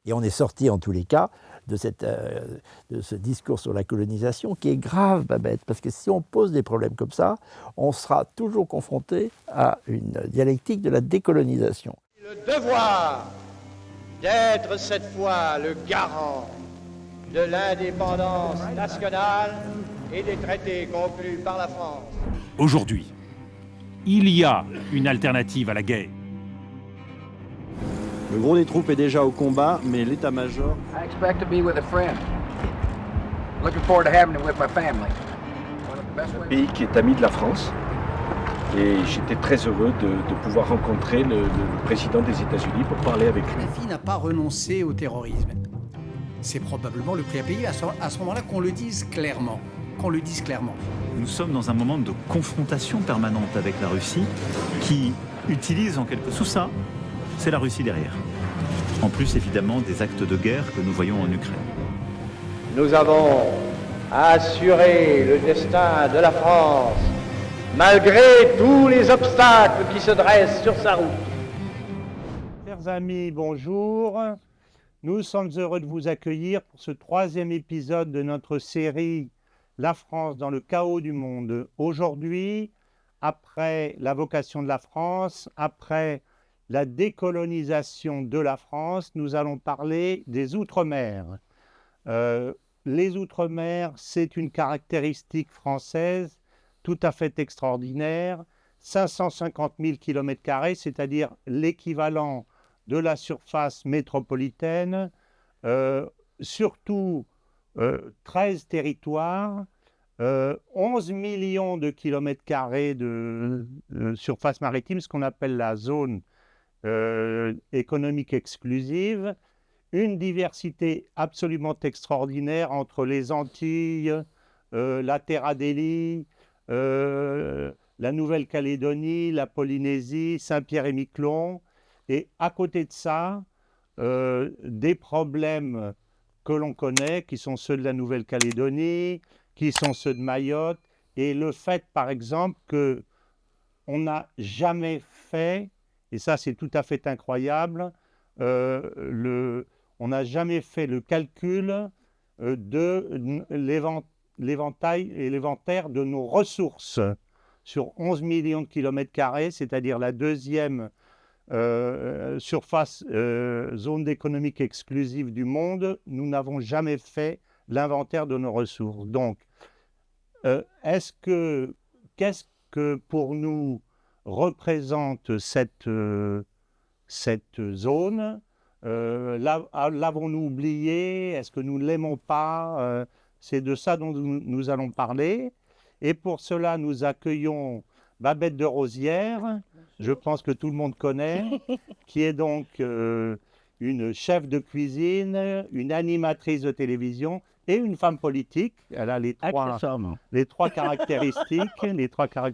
Et on est sorti en tous les cas de ce discours sur la colonisation qui est grave, Babette, parce que si on pose des problèmes comme ça, on sera toujours confronté à une dialectique de la décolonisation. Le devoir d'être cette fois le garant de l'indépendance nationale et des traités conclus par la France. Aujourd'hui, il y a une alternative à la guerre. Le gros des troupes est déjà au combat, mais l'état-major... I expect to be with a friend. Looking forward to having it with my family. Un pays qui est ami de la France. Et j'étais très heureux de pouvoir rencontrer le président des États-Unis pour parler avec lui. Kadhafi n'a pas renoncé au terrorisme. C'est probablement le prix à payer à ce moment-là qu'on le dise clairement. Nous sommes dans un moment de confrontation permanente avec la Russie qui utilise en quelque sorte ça. C'est la Russie derrière. En plus, évidemment, des actes de guerre que nous voyons en Ukraine. Nous avons assuré le destin de la France, malgré tous les obstacles qui se dressent sur sa route. Chers amis, bonjour. Nous sommes heureux de vous accueillir pour ce 3e épisode de notre série « La France dans le chaos du monde ». Aujourd'hui, après la vocation de la France, après la décolonisation de la France, nous allons parler des Outre-mer. Les Outre-mer, c'est une caractéristique française tout à fait extraordinaire. 550 000 km², c'est-à-dire l'équivalent de la surface métropolitaine, surtout 13 territoires, 11 millions de kilomètres carrés de surface maritime, ce qu'on appelle la zone économique exclusive, une diversité absolument extraordinaire entre les Antilles, la Terre Adélie, la Nouvelle-Calédonie, la Polynésie, Saint-Pierre-et-Miquelon, et à côté de ça, des problèmes que l'on connaît, qui sont ceux de la Nouvelle-Calédonie, qui sont ceux de Mayotte, et le fait, par exemple, qu'on n'a jamais fait, et ça c'est tout à fait incroyable, on n'a jamais fait le calcul de l'éventail et l'éventaire de nos ressources sur 11 millions de kilomètres carrés, c'est-à-dire la deuxième surface zone économique exclusive du monde. Nous n'avons jamais fait l'inventaire de nos ressources. Donc, qu'est-ce que pour nous représente cette zone? L'avons-nous oublié? Est-ce que nous ne l'aimons pas? C'est de ça dont nous allons parler. Et pour cela, nous accueillons Babette de Rosières, je pense que tout le monde connaît, qui est donc une chef de cuisine, une animatrice de télévision et une femme politique. Elle a les trois caractéristiques.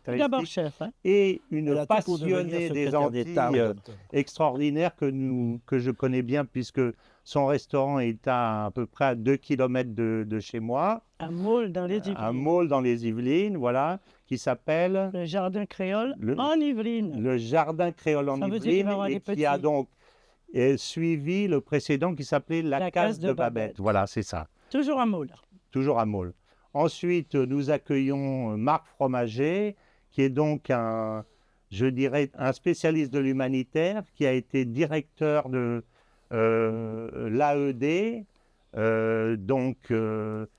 D'abord chef. Hein. Et une passionnée des Antilles extraordinaire que je connais bien puisque son restaurant est à peu près à 2 km de chez moi. Un Maule dans les Yvelines. Un Maule dans les Yvelines, voilà, qui s'appelle... Le Jardin Créole en Yvelines. Le Jardin Créole en Yvelines, et qui a donc suivi le précédent qui s'appelait La Case de Babette. Voilà, c'est ça. Toujours à Maule. Toujours à Maule. Ensuite, nous accueillons Marc Fromager, qui est donc un spécialiste de l'humanitaire, qui a été directeur de l'AED,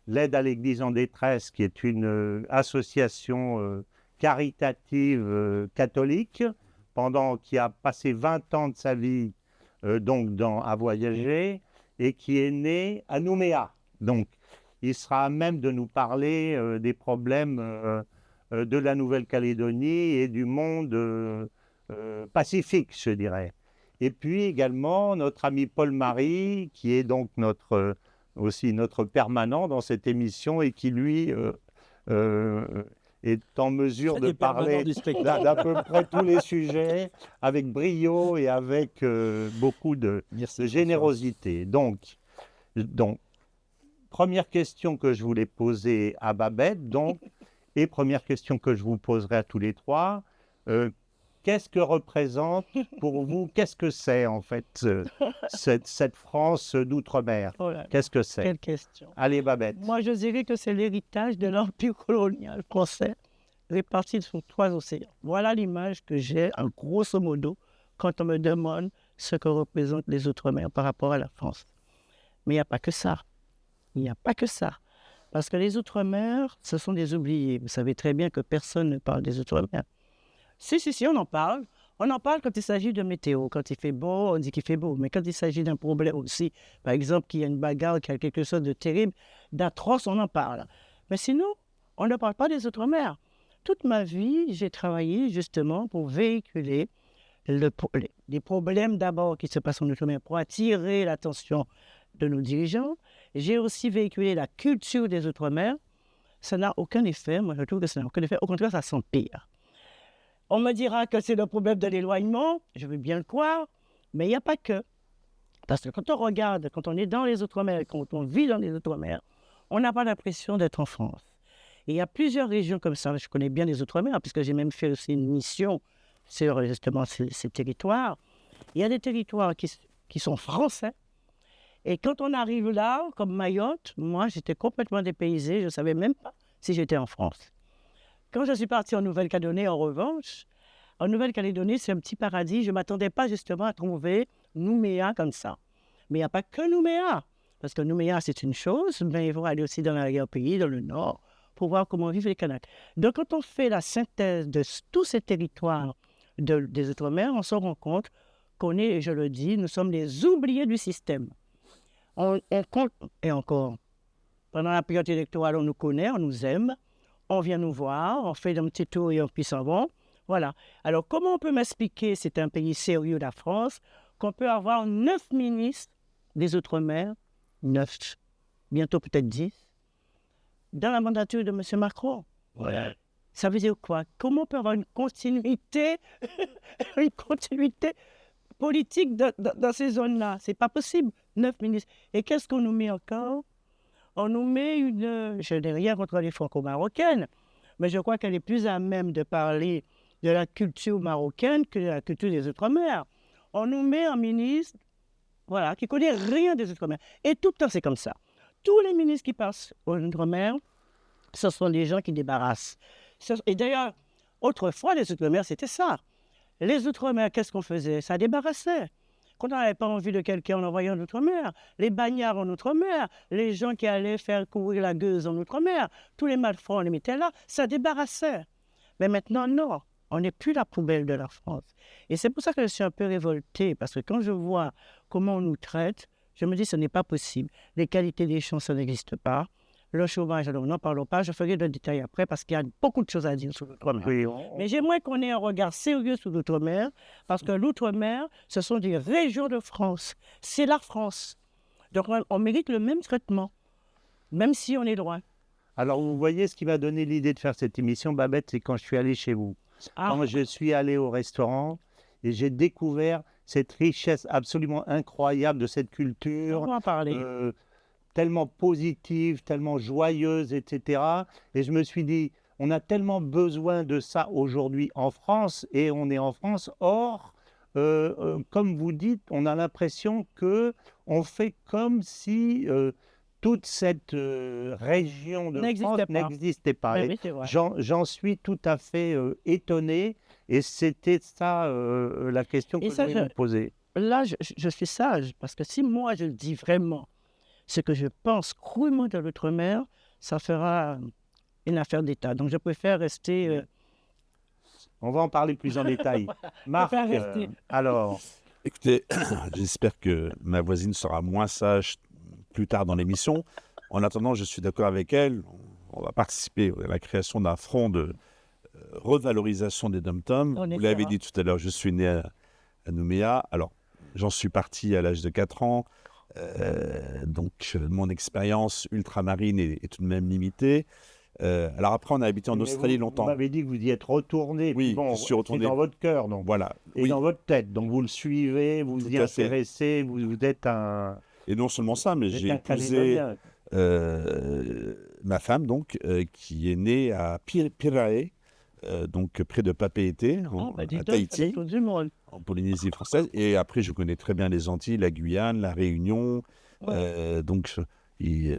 l'aide à l'Église en détresse, qui est une association caritative catholique, qui a passé 20 ans de sa vie à voyager, et qui est né à Nouméa. Donc, il sera à même de nous parler des problèmes de la Nouvelle-Calédonie et du monde pacifique, je dirais. Et puis également notre ami Paul-Marie, qui est donc aussi notre permanent dans cette émission et qui, lui, est en mesure de parler d'à peu près tous les sujets avec brio et avec beaucoup de générosité. Donc, première question que je voulais poser à Babette, et première question que je vous poserai à tous les trois, qu'est-ce que représente pour vous, qu'est-ce que c'est en fait cette France d'outre-mer? Oh là là, Qu'est-ce que c'est? quelle question. Allez, Babette. Moi, je dirais que c'est l'héritage de l'empire colonial français réparti sur 3 océans. Voilà l'image que j'ai, en grosso modo, quand on me demande ce que représentent les Outre-mer par rapport à la France. Mais il n'y a pas que ça. Il n'y a pas que ça. Parce que les Outre-mer, ce sont des oubliés. Vous savez très bien que personne ne parle des Outre-mer. Si, on en parle. On en parle quand il s'agit de météo. Quand il fait beau, on dit qu'il fait beau. Mais quand il s'agit d'un problème aussi, par exemple, qu'il y a une bagarre, qu'il y a quelque chose de terrible, d'atroce, on en parle. Mais sinon, on ne parle pas des Outre-mer. Toute ma vie, j'ai travaillé justement pour véhiculer les problèmes d'abord qui se passent en Outre-mer, pour attirer l'attention de nos dirigeants. J'ai aussi véhiculé la culture des Outre-mer. Ça n'a aucun effet. Moi, je trouve que ça n'a aucun effet. Au contraire, ça s'empire. On me dira que c'est le problème de l'éloignement. Je veux bien le croire. Mais il n'y a pas que. Parce que quand on regarde, quand on est dans les Outre-mer, quand on vit dans les Outre-mer, on n'a pas l'impression d'être en France. Et il y a plusieurs régions comme ça. Je connais bien les Outre-mer, puisque j'ai même fait aussi une mission sur justement ces territoires. Il y a des territoires qui sont français. Et quand on arrive là, comme Mayotte, moi, j'étais complètement dépaysé. Je ne savais même pas si j'étais en France. Quand je suis partie en Nouvelle-Calédonie, en revanche, en Nouvelle-Calédonie, c'est un petit paradis. Je ne m'attendais pas justement à trouver Nouméa comme ça. Mais il n'y a pas que Nouméa. Parce que Nouméa, c'est une chose, mais il faut aller aussi dans l'arrière-pays, dans le nord, pour voir comment vivent les Kanaks. Donc, quand on fait la synthèse de tous ces territoires des Outre-mer, on se rend compte qu'on est, et je le dis, nous sommes les oubliés du système. On compte, et encore, pendant la période électorale, on nous connaît, on nous aime, on vient nous voir, on fait un petit tour et on s'en va. Voilà. Alors, comment on peut m'expliquer, c'est un pays sérieux, la France, qu'on peut avoir 9 ministres des Outre-mer, 9, bientôt peut-être 10, dans la mandature de M. Macron. Voilà. Ça veut dire quoi? Comment on peut avoir une continuité politique dans ces zones-là? C'est pas possible. 9 ministres. Et qu'est-ce qu'on nous met encore? On nous met je n'ai rien contre les franco-marocaines, mais je crois qu'elle est plus à même de parler de la culture marocaine que de la culture des Outre-mer. On nous met un ministre, voilà, qui ne connaît rien des Outre-mer. Et tout le temps, c'est comme ça. Tous les ministres qui passent aux Outre-mer, ce sont des gens qui débarrassent. Et d'ailleurs, autrefois, les Outre-mer, c'était ça. Les Outre-mer, qu'est-ce qu'on faisait? Ça débarrassait. Quand on n'avait pas envie de quelqu'un, on l'envoyait en Outre-mer. Les bagnards en Outre-mer, les gens qui allaient faire courir la gueuse en Outre-mer, tous les malfrats, on les mettait là, ça débarrassait. Mais maintenant, non. On n'est plus la poubelle de la France. Et c'est pour ça que je suis un peu révoltée, parce que quand je vois comment on nous traite, je me dis que ce n'est pas possible. Les qualités des champs, ça n'existe pas. Le chômage, alors n'en parlons pas. Je ferai le détail après, parce qu'il y a beaucoup de choses à dire sur l'outre-mer. Oui, mais j'aimerais qu'on ait un regard sérieux sur l'outre-mer, parce que l'outre-mer, ce sont des régions de France. C'est la France. Donc on mérite le même traitement, même si on est loin. Alors vous voyez, ce qui m'a donné l'idée de faire cette émission, Babette, c'est quand je suis allé chez vous. Quand je suis allé au restaurant et j'ai découvert cette richesse absolument incroyable de cette culture, tellement positive, tellement joyeuse, etc. Et je me suis dit, on a tellement besoin de ça aujourd'hui en France, et on est en France. Or, comme vous dites, on a l'impression qu'on fait comme si toute cette région de France n'existait pas. Oui, j'en suis tout à fait étonné, et c'était ça la question que je voulais vous poser. Là, je suis sage, parce que si moi je dis vraiment ce que je pense crûment de l'outre-mer, ça fera une affaire d'État. Donc je préfère rester... On va en parler plus en détail. Marc, alors... Écoutez, j'espère que ma voisine sera moins sage plus tard dans l'émission. En attendant, je suis d'accord avec elle. On va participer à la création d'un front de revalorisation des dom-toms. Vous l'avez dit tout à l'heure, je suis né à Nouméa. Alors, j'en suis parti à l'âge de 4 ans. Donc, mon expérience ultramarine est tout de même limitée. Alors après, on a habité en Australie longtemps. Vous m'avez dit que vous y êtes retourné. Oui, je suis retourné. Dans votre cœur, donc. Voilà. Et dans votre tête. Donc, vous le suivez, vous y intéressez, vous êtes un... Et non seulement ça, mais j'ai épousé ma femme, donc, qui est née à Pirae, donc près de Papeete, à Tahiti, Tout du monde. en Polynésie française. Et après, je connais très bien les Antilles, la Guyane, la Réunion.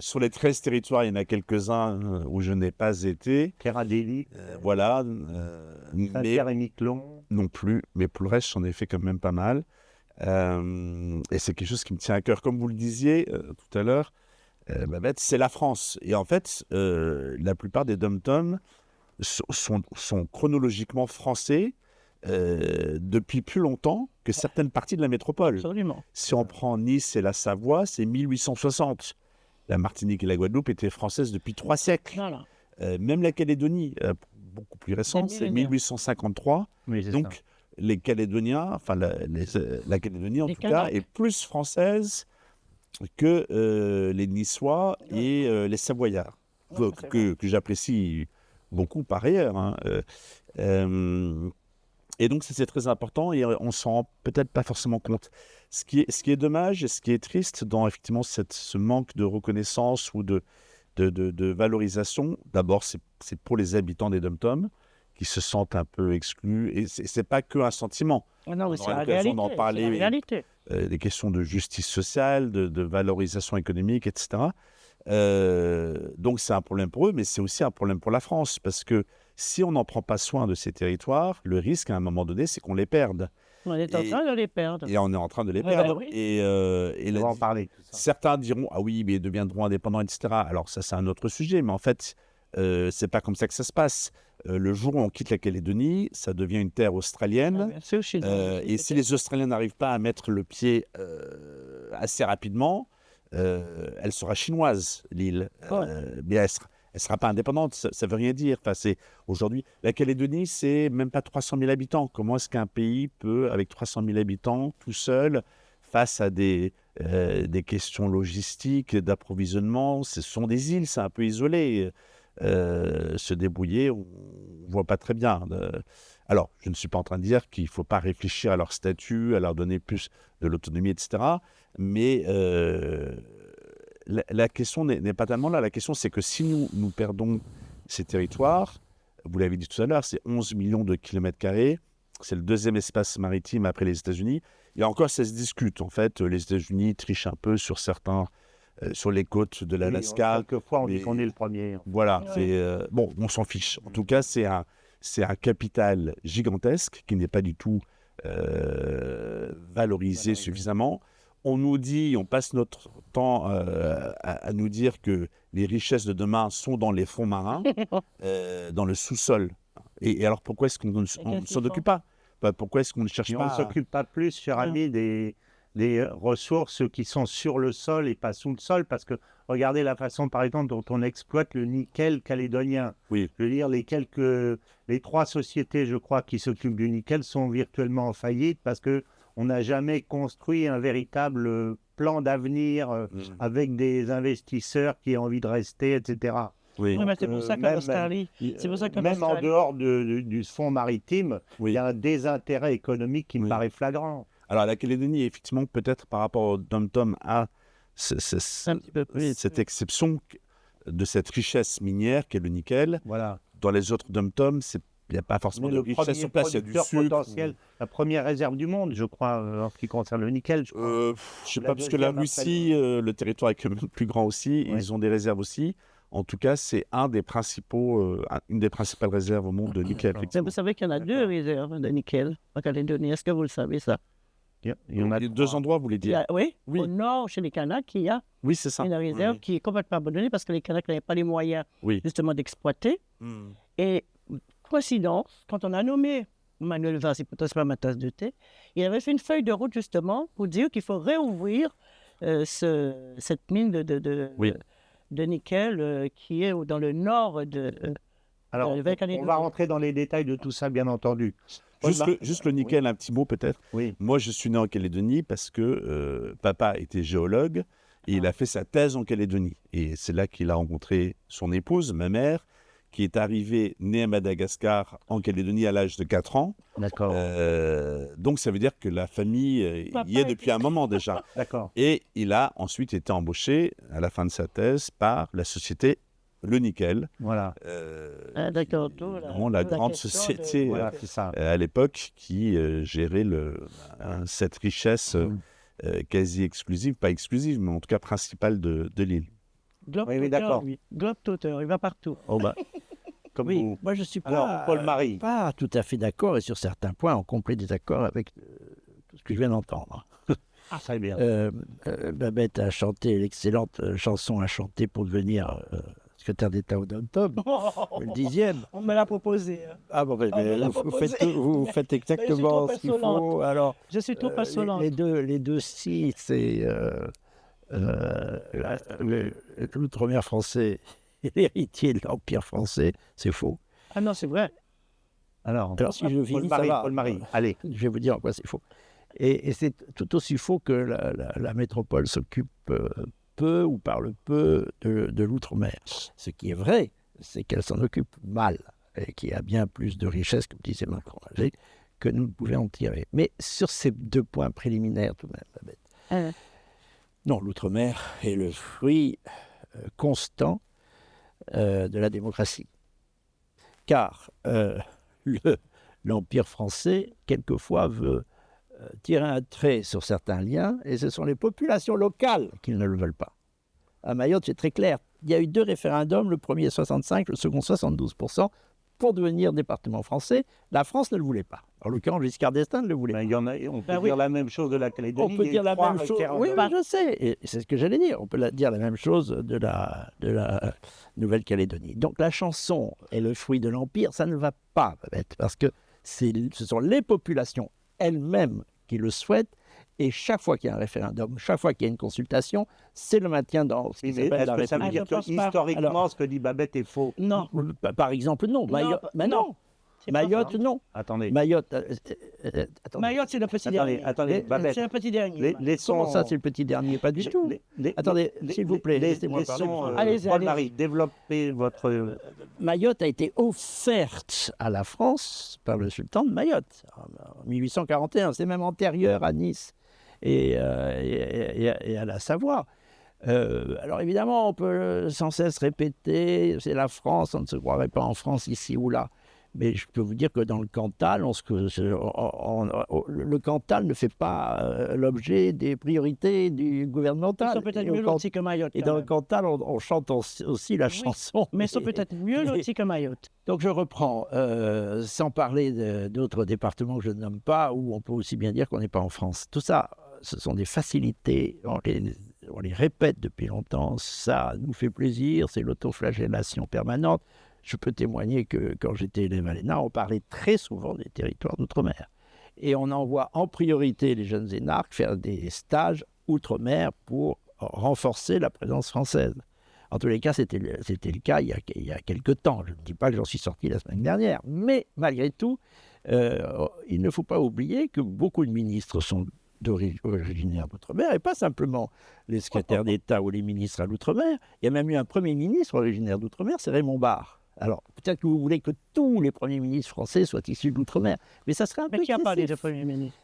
Sur les 13 territoires, il y en a quelques-uns où je n'ai pas été. Terra Deli, Voilà. Saint-Pierre et Miquelon. Non plus, mais pour le reste, j'en ai fait quand même pas mal. Et c'est quelque chose qui me tient à cœur. Comme vous le disiez tout à l'heure, Babette, c'est la France. Et en fait, la plupart des dom-toms sont chronologiquement français depuis plus longtemps que certaines parties de la métropole. Absolument. Si on prend Nice et la Savoie, c'est 1860. La Martinique et la Guadeloupe étaient françaises depuis 3 siècles. Voilà. Même la Calédonie, beaucoup plus récente, c'est 1853. Oui, c'est Donc, ça. les Calédoniens, enfin la Calédonie en Les tout Kanaks. cas, est plus française que les Niçois et les Savoyards, que j'apprécie beaucoup par ailleurs. Hein. Et donc, c'est très important et on s'en rend peut-être pas forcément compte. Ce qui est dommage et ce qui est triste dans effectivement ce manque de reconnaissance ou de valorisation, d'abord, c'est pour les habitants des dom-toms qui se sentent un peu exclus. Et c'est pas qu'un sentiment. Non, mais On c'est aura la l'occasion réalité. d'en parler. C'est la réalité. Des questions de justice sociale, de valorisation économique, etc. Donc c'est un problème pour eux, mais c'est aussi un problème pour la France, parce que si on n'en prend pas soin de ces territoires, le risque à un moment donné, c'est qu'on les perde. On est en train de les perdre. Et on est en train de les Ouais, perdre. bah oui. Et On va en parler. Tout ça. certains diront, ah oui, mais ils deviendront indépendants, etc. Alors ça, c'est un autre sujet, mais en fait, c'est pas comme ça que ça se passe. Le jour où on quitte la Calédonie, ça devient une terre australienne. Bien sûr, chez nous. Et si les Australiens n'arrivent pas à mettre le pied assez rapidement, elle sera chinoise, l'île. Mais elle sera pas indépendante, ça ne veut rien dire. Enfin, aujourd'hui, la Calédonie, c'est même pas 300 000 habitants. Comment est-ce qu'un pays peut, avec 300 000 habitants, tout seul, face à des questions logistiques, d'approvisionnement, ce sont des îles, c'est un peu isolé. Se débrouiller, on ne voit pas très bien. Alors, je ne suis pas en train de dire qu'il ne faut pas réfléchir à leur statut, à leur donner plus de l'autonomie, etc. Mais la question n'est pas tellement là. La question, c'est que si nous perdons ces territoires, vous l'avez dit tout à l'heure, c'est 11 millions de kilomètres carrés. C'est le deuxième espace maritime après les États-Unis. Et encore, ça se discute. En fait, les États-Unis trichent un peu sur sur les côtes de l'Alaska. Oui, quelquefois, on dit qu'on est le premier. Voilà, bon, on s'en fiche. En tout cas, c'est un capital gigantesque qui n'est pas du tout valorisé suffisamment. On nous dit, on passe notre temps à nous dire que les richesses de demain sont dans les fonds marins, dans le sous-sol. Et alors, pourquoi est-ce qu'on ne s'en occupe pas? Pourquoi est-ce qu'on ne cherche pas On ne s'occupe pas plus, cher ami, des ressources qui sont sur le sol et pas sous le sol, parce que regardez la façon, par exemple, dont on exploite le nickel calédonien. Oui. Je veux dire, les 3 sociétés, je crois, qui s'occupent du nickel sont virtuellement en faillite parce que on n'a jamais construit un véritable plan d'avenir avec des investisseurs qui ont envie de rester, etc. Oui. Oui, mais c'est pour ça qu'en Australie, même en dehors du fonds maritime, il y a un désintérêt économique qui me paraît flagrant. Alors, la Calédonie, effectivement, peut-être par rapport au dom-tom, a cette exception de cette richesse minière qu'est le nickel. Voilà. Dans les autres dom-toms, il n'y a pas forcément de richesse sur place. Il y a du sucre. Potentiel, la première réserve du monde, je crois, en ce qui concerne le nickel. Je ne sais pas, parce que la Russie, le territoire est quand même plus grand aussi. Oui. Ils ont des réserves aussi. En tout cas, c'est une des principales réserves au monde de nickel. Vous savez qu'il y en a 2 réserves de nickel en Calédonie. Est-ce que vous le savez, ça? Il y en a 2 endroits, vous voulez dire? Oui, au nord, chez les Kanaks, il y a une réserve qui est complètement abandonnée parce que les Kanaks n'avaient pas les moyens justement d'exploiter. Et coïncidence, quand on a nommé Manuel Valls, c'est peut-être pas ma tasse de thé, il avait fait une feuille de route justement pour dire qu'il faut réouvrir cette mine de nickel qui est dans le nord de Alors, on va rentrer dans les détails de tout ça, bien entendu. Juste le nickel, un petit mot peut-être. Oui. Moi, je suis né en Calédonie parce que papa était géologue et il a fait sa thèse en Calédonie. Et c'est là qu'il a rencontré son épouse, ma mère, qui est arrivée, née à Madagascar, en Calédonie à l'âge de 4 ans. D'accord. Donc, ça veut dire que la famille y est depuis un moment déjà. D'accord. Et il a ensuite été embauché, à la fin de sa thèse, par la société le nickel. Voilà. D'accord. La grande société Voilà, c'est ça. à l'époque qui gérait cette richesse quasi exclusive, pas exclusive, mais en tout cas principale de l'île. Oui, d'accord. Globe-Trotter, il va partout. Oh bah, Comme oui, vous. moi je suis Alors, pas, Paul-Marie. pas tout à fait d'accord et sur certains points en complet désaccord avec tout ce que je viens d'entendre. Ah, très bien. Babette a chanté l'excellente chanson à chanter pour devenir secrétaire d'État au Dom-Tom, le 10e. On me l'a proposé. Hein. Ah bon, me l'a vous faites exactement ce qu'il faut. Alors, Je suis trop insolente. les deux si, c'est l'outre-mer français et l'héritier de l'Empire français, c'est faux. Ah non, c'est vrai. Alors si je finis, ça va. Paul-Marie, allez. Je vais vous dire en quoi c'est faux. Et c'est tout aussi faux que la métropole s'occupe peu ou parle peu de l'outre-mer. Ce qui est vrai, c'est qu'elle s'en occupe mal et qu'il y a bien plus de richesses, comme disait Macron, que nous ne pouvions en tirer. Mais sur ces deux points préliminaires, tout de même, Babette, non, l'outre-mer est le fruit constant de la démocratie. Car l'Empire français, quelquefois, veut tirer un trait sur certains liens, et ce sont les populations locales qui ne le veulent pas. À Mayotte, c'est très clair. Il y a eu 2 référendums, le premier 65, le second 72%, pour devenir département français. La France ne le voulait pas. En l'occurrence, Giscard d'Estaing ne le voulait pas. Il y en a, on peut dire la même chose de la Calédonie. On peut il y a dire la 3 même chose. Oui, référendums. je sais. Et c'est ce que j'allais dire. On peut dire la même chose de la Nouvelle-Calédonie. Donc la chanson est le fruit de l'Empire. Ça ne va pas, Babette, parce que ce sont les populations elles-mêmes qui le souhaitent. Et chaque fois qu'il y a un référendum, chaque fois qu'il y a une consultation, c'est le maintien dans ce qui Mais s'appelle la est-ce que ça veut République. dire que historiquement, ce que dit Babette est faux? Non. Par exemple, non. Non. Mayotte, non. Attendez. Mayotte, attendez. Mayotte, c'est le petit dernier. Attendez, Babette. C'est le petit dernier. Comment ça, c'est le petit dernier? Pas du tout. Attendez, s'il vous plaît, laissez-moi parler. Allez-y, Paul-Marie, développez votre... Mayotte a été offerte à la France par le sultan de Mayotte en 1841. C'est même antérieur à Nice et à la Savoie. Alors évidemment, on peut sans cesse répéter, c'est la France, on ne se croirait pas en France ici ou là. Mais je peux vous dire que dans le Cantal, le Cantal ne fait pas l'objet des priorités du gouvernemental. Ils sont peut-être mieux lotis que Mayotte. Et dans le Cantal, on chante aussi la chanson. Mais ils sont peut-être mieux lotis que Mayotte. Donc je reprends, sans parler d'autres départements que je ne nomme pas, où on peut aussi bien dire qu'on n'est pas en France. Tout ça, ce sont des facilités, on les répète depuis longtemps, ça nous fait plaisir, c'est l'autoflagellation permanente. Je peux témoigner que quand j'étais élève à l'ENA, on parlait très souvent des territoires d'outre-mer. Et on envoie en priorité les jeunes énarques faire des stages outre-mer pour renforcer la présence française. En tous les cas, c'était le cas il y a quelques temps. Je ne dis pas que j'en suis sorti la semaine dernière, mais malgré tout, il ne faut pas oublier que beaucoup de ministres sont originaires d'outre-mer, et pas simplement les secrétaires d'État ou les ministres à l'outre-mer. Il y a même eu un Premier ministre originaire d'outre-mer, c'est Raymond Barre. Alors, peut-être que vous voulez que tous les premiers ministres français soient issus de l'outre-mer, mais ça serait un peu Mais qui a excessif. parlé de Premier ministre?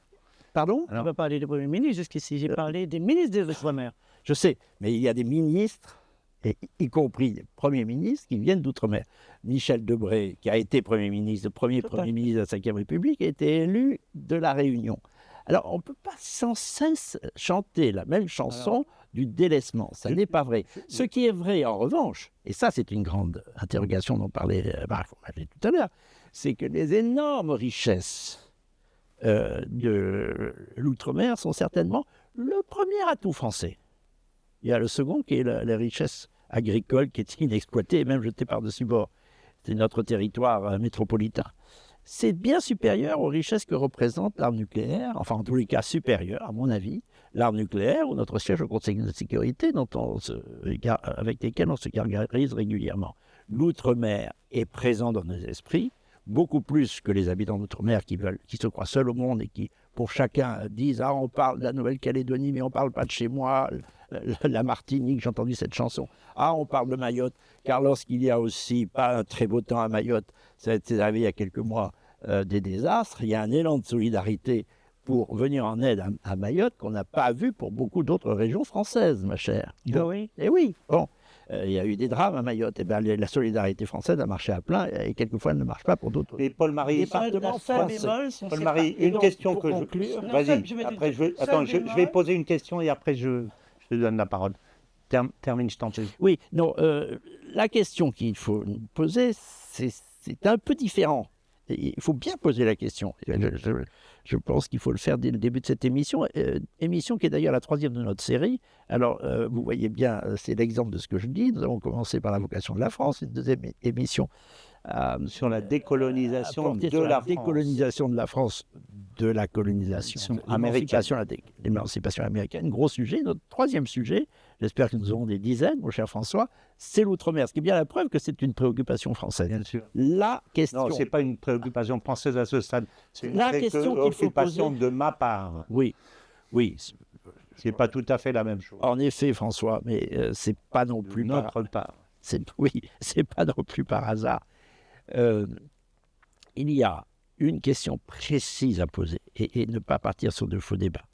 Pardon? On ne va pas parler de Premier ministre jusqu'ici, j'ai parlé des ministres des Outre-mer. Je sais, mais il y a des ministres, et y compris des premiers ministres, qui viennent d'outre-mer. Michel Debré, qui a été Premier ministre, le premier Premier ministre de la Ve République, a été élu de La Réunion. Alors, on ne peut pas sans cesse chanter la même chanson du délaissement. Ça n'est pas vrai. Ce qui est vrai, en revanche, et ça, c'est une grande interrogation dont parlait Marc tout à l'heure, c'est que les énormes richesses de l'outre-mer sont certainement le premier atout français. Il y a le second qui est la richesse agricole qui est inexploitée et même jetée par-dessus bord. C'est notre territoire métropolitain. C'est bien supérieur aux richesses que représente l'arme nucléaire, enfin en tous les cas supérieur, à mon avis, l'arme nucléaire ou notre siège au Conseil de sécurité avec lesquels on se gargarise régulièrement. L'outre-mer est présent dans nos esprits, beaucoup plus que les habitants d'outre-mer qui se croient seuls au monde et qui, pour chacun, disent « Ah, on parle de la Nouvelle-Calédonie, mais on ne parle pas de chez moi, la Martinique, j'ai entendu cette chanson. Ah, on parle de Mayotte, car lorsqu'il y a aussi pas un très beau temps à Mayotte, ça a été arrivé il y a quelques mois, des désastres, il y a un élan de solidarité pour venir en aide à Mayotte qu'on n'a pas vu pour beaucoup d'autres régions françaises, ma chère. Ah oui? Eh oui, bon. il y a eu des drames à Mayotte. Et ben, la solidarité française a marché à plein et quelquefois elle ne marche pas pour d'autres. Et Paul-Marie, Paul-Marie, une question que je... Vas-y, après je vais poser une question et après je te donne la parole. Termine, je t'en prie. Oui, non, la question qu'il faut poser, c'est un peu différent. Il faut bien poser la question. Je pense qu'il faut le faire dès le début de cette émission, émission qui est d'ailleurs la 3e de notre série. Alors, vous voyez bien, c'est l'exemple de ce que je dis. Nous avons commencé par la vocation de la France, une deuxième émission sur la décolonisation de la France. Décolonisation de la France, de la colonisation américaine, l'émancipation américaine, gros sujet. Notre 3e sujet, j'espère que nous aurons des dizaines, mon cher François, c'est l'outre-mer. Ce qui est bien la preuve que c'est une préoccupation française. Bien sûr. La question... Non, ce n'est pas une préoccupation française à ce stade. C'est une préoccupation de ma part. Oui, oui. Ce n'est pas tout à fait la même chose. En effet, François, mais c'est pas non plus de notre part. Oui, c'est pas non plus par hasard. Il y a une question précise à poser et ne pas partir sur de faux débats.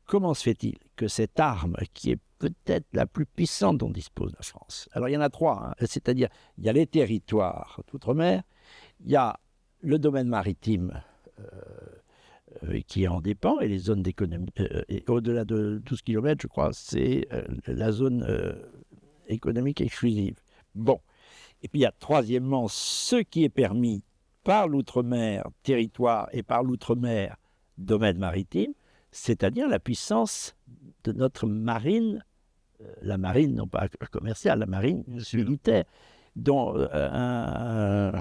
Comment se fait-il que cette arme, qui est peut-être la plus puissante dont dispose la France, alors il y en a 3, hein, c'est-à-dire il y a les territoires d'outre-mer, il y a le domaine maritime qui en dépend et les zones d'économie, et au-delà de 12 km, je crois, c'est la zone économique exclusive. Bon. Et puis il y a troisièmement ce qui est permis par l'outre-mer territoire et par l'outre-mer domaine maritime, c'est-à-dire la puissance de notre marine, la marine non pas commerciale, la marine militaire, dont un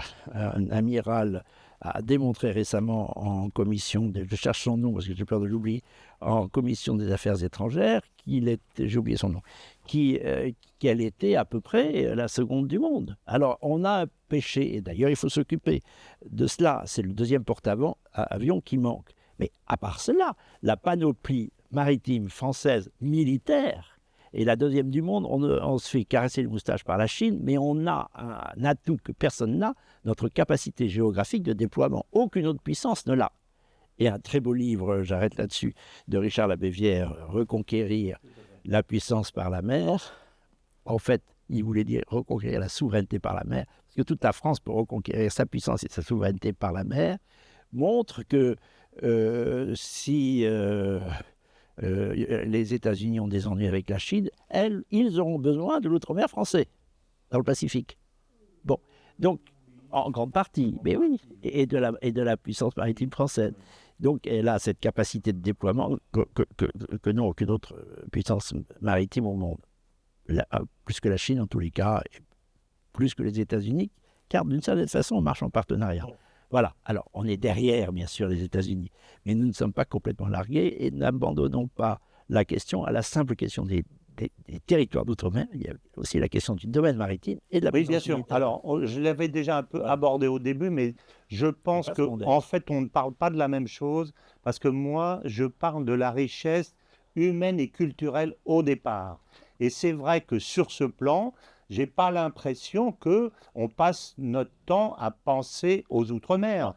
amiral a démontré récemment en commission, je cherche son nom parce que j'ai peur de l'oublier, en commission des affaires étrangères, j'ai oublié son nom, qu'elle était à peu près la seconde du monde. Alors on a un péché, et d'ailleurs il faut s'occuper de cela, c'est le 2e porte-avions qui manque. Mais à part cela, la panoplie maritime française militaire est la 2e du monde. On se fait caresser les moustaches par la Chine, mais on a un atout que personne n'a, notre capacité géographique de déploiement. Aucune autre puissance ne l'a. Et un très beau livre, j'arrête là-dessus, de Richard Labévière, « Reconquérir la puissance par la mer ». En fait, il voulait dire reconquérir la souveraineté par la mer, parce que toute la France peut reconquérir sa puissance et sa souveraineté par la mer, montre que si les États-Unis ont des ennuis avec la Chine, ils auront besoin de l'outre-mer français, dans le Pacifique. Bon, donc, en grande partie, mais oui, et de la puissance maritime française. Donc, elle a cette capacité de déploiement que n'ont aucune autre puissance maritime au monde. Plus que la Chine, en tous les cas, et plus que les États-Unis, car d'une certaine façon, on marche en partenariat. Voilà. Alors, on est derrière, bien sûr, les États-Unis, mais nous ne sommes pas complètement largués et n'abandonnons pas la question à la simple question des territoires d'outre-mer. Il y a aussi la question du domaine maritime et de la puissance militaire. Bien sûr. Alors, je l'avais déjà un peu abordé au début, mais je pense qu'en fait, on ne parle pas de la même chose, parce que moi, je parle de la richesse humaine et culturelle au départ. Et c'est vrai que sur ce plan, je n'ai pas l'impression qu'on passe notre temps à penser aux Outre-mer.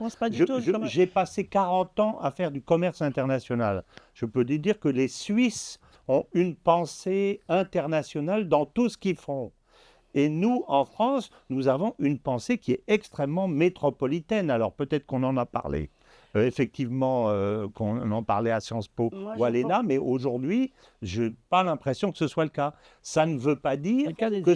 J'ai passé 40 ans à faire du commerce international. Je peux dire que les Suisses ont une pensée internationale dans tout ce qu'ils font. Et nous, en France, nous avons une pensée qui est extrêmement métropolitaine. Alors peut-être qu'on en a parlé. Effectivement, qu'on en parlait à Sciences Po ou à l'ENA, mais aujourd'hui, je n'ai pas l'impression que ce soit le cas. Ça ne veut pas dire que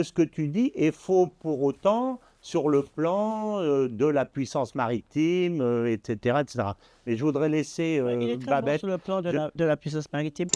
ce que tu dis est faux pour autant sur le plan de la puissance maritime, etc., etc. Mais je voudrais laisser Babette... Bon sur le plan de la puissance maritime.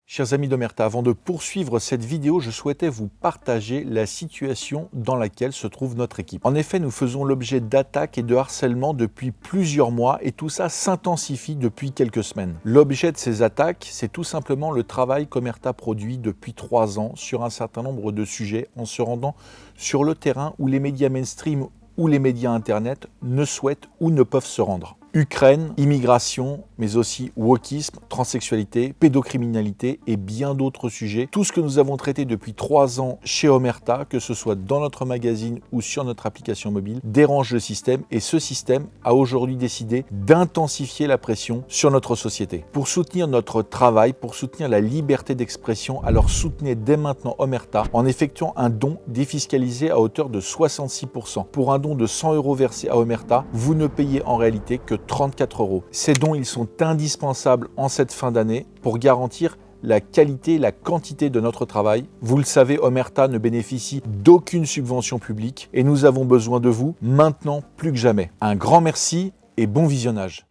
Chers amis d'Omerta, avant de poursuivre cette vidéo, je souhaitais vous partager la situation dans laquelle se trouve notre équipe. En effet, nous faisons l'objet d'attaques et de harcèlement depuis plusieurs mois et tout ça s'intensifie depuis quelques semaines. L'objet de ces attaques, c'est tout simplement le travail qu'Omerta produit depuis 3 ans sur un certain nombre de sujets en se rendant sur le terrain où les médias mainstream ou les médias internet ne souhaitent ou ne peuvent se rendre. Ukraine, immigration, mais aussi wokisme, transsexualité, pédocriminalité et bien d'autres sujets. Tout ce que nous avons traité depuis 3 ans chez Omerta, que ce soit dans notre magazine ou sur notre application mobile, dérange le système et ce système a aujourd'hui décidé d'intensifier la pression sur notre société. Pour soutenir notre travail, pour soutenir la liberté d'expression, alors soutenez dès maintenant Omerta en effectuant un don défiscalisé à hauteur de 66%. Pour un don de 100 € versé à Omerta, vous ne payez en réalité que 34 €. Ces dons, ils sont indispensables en cette fin d'année pour garantir la qualité et la quantité de notre travail. Vous le savez, Omerta ne bénéficie d'aucune subvention publique et nous avons besoin de vous maintenant plus que jamais. Un grand merci et bon visionnage.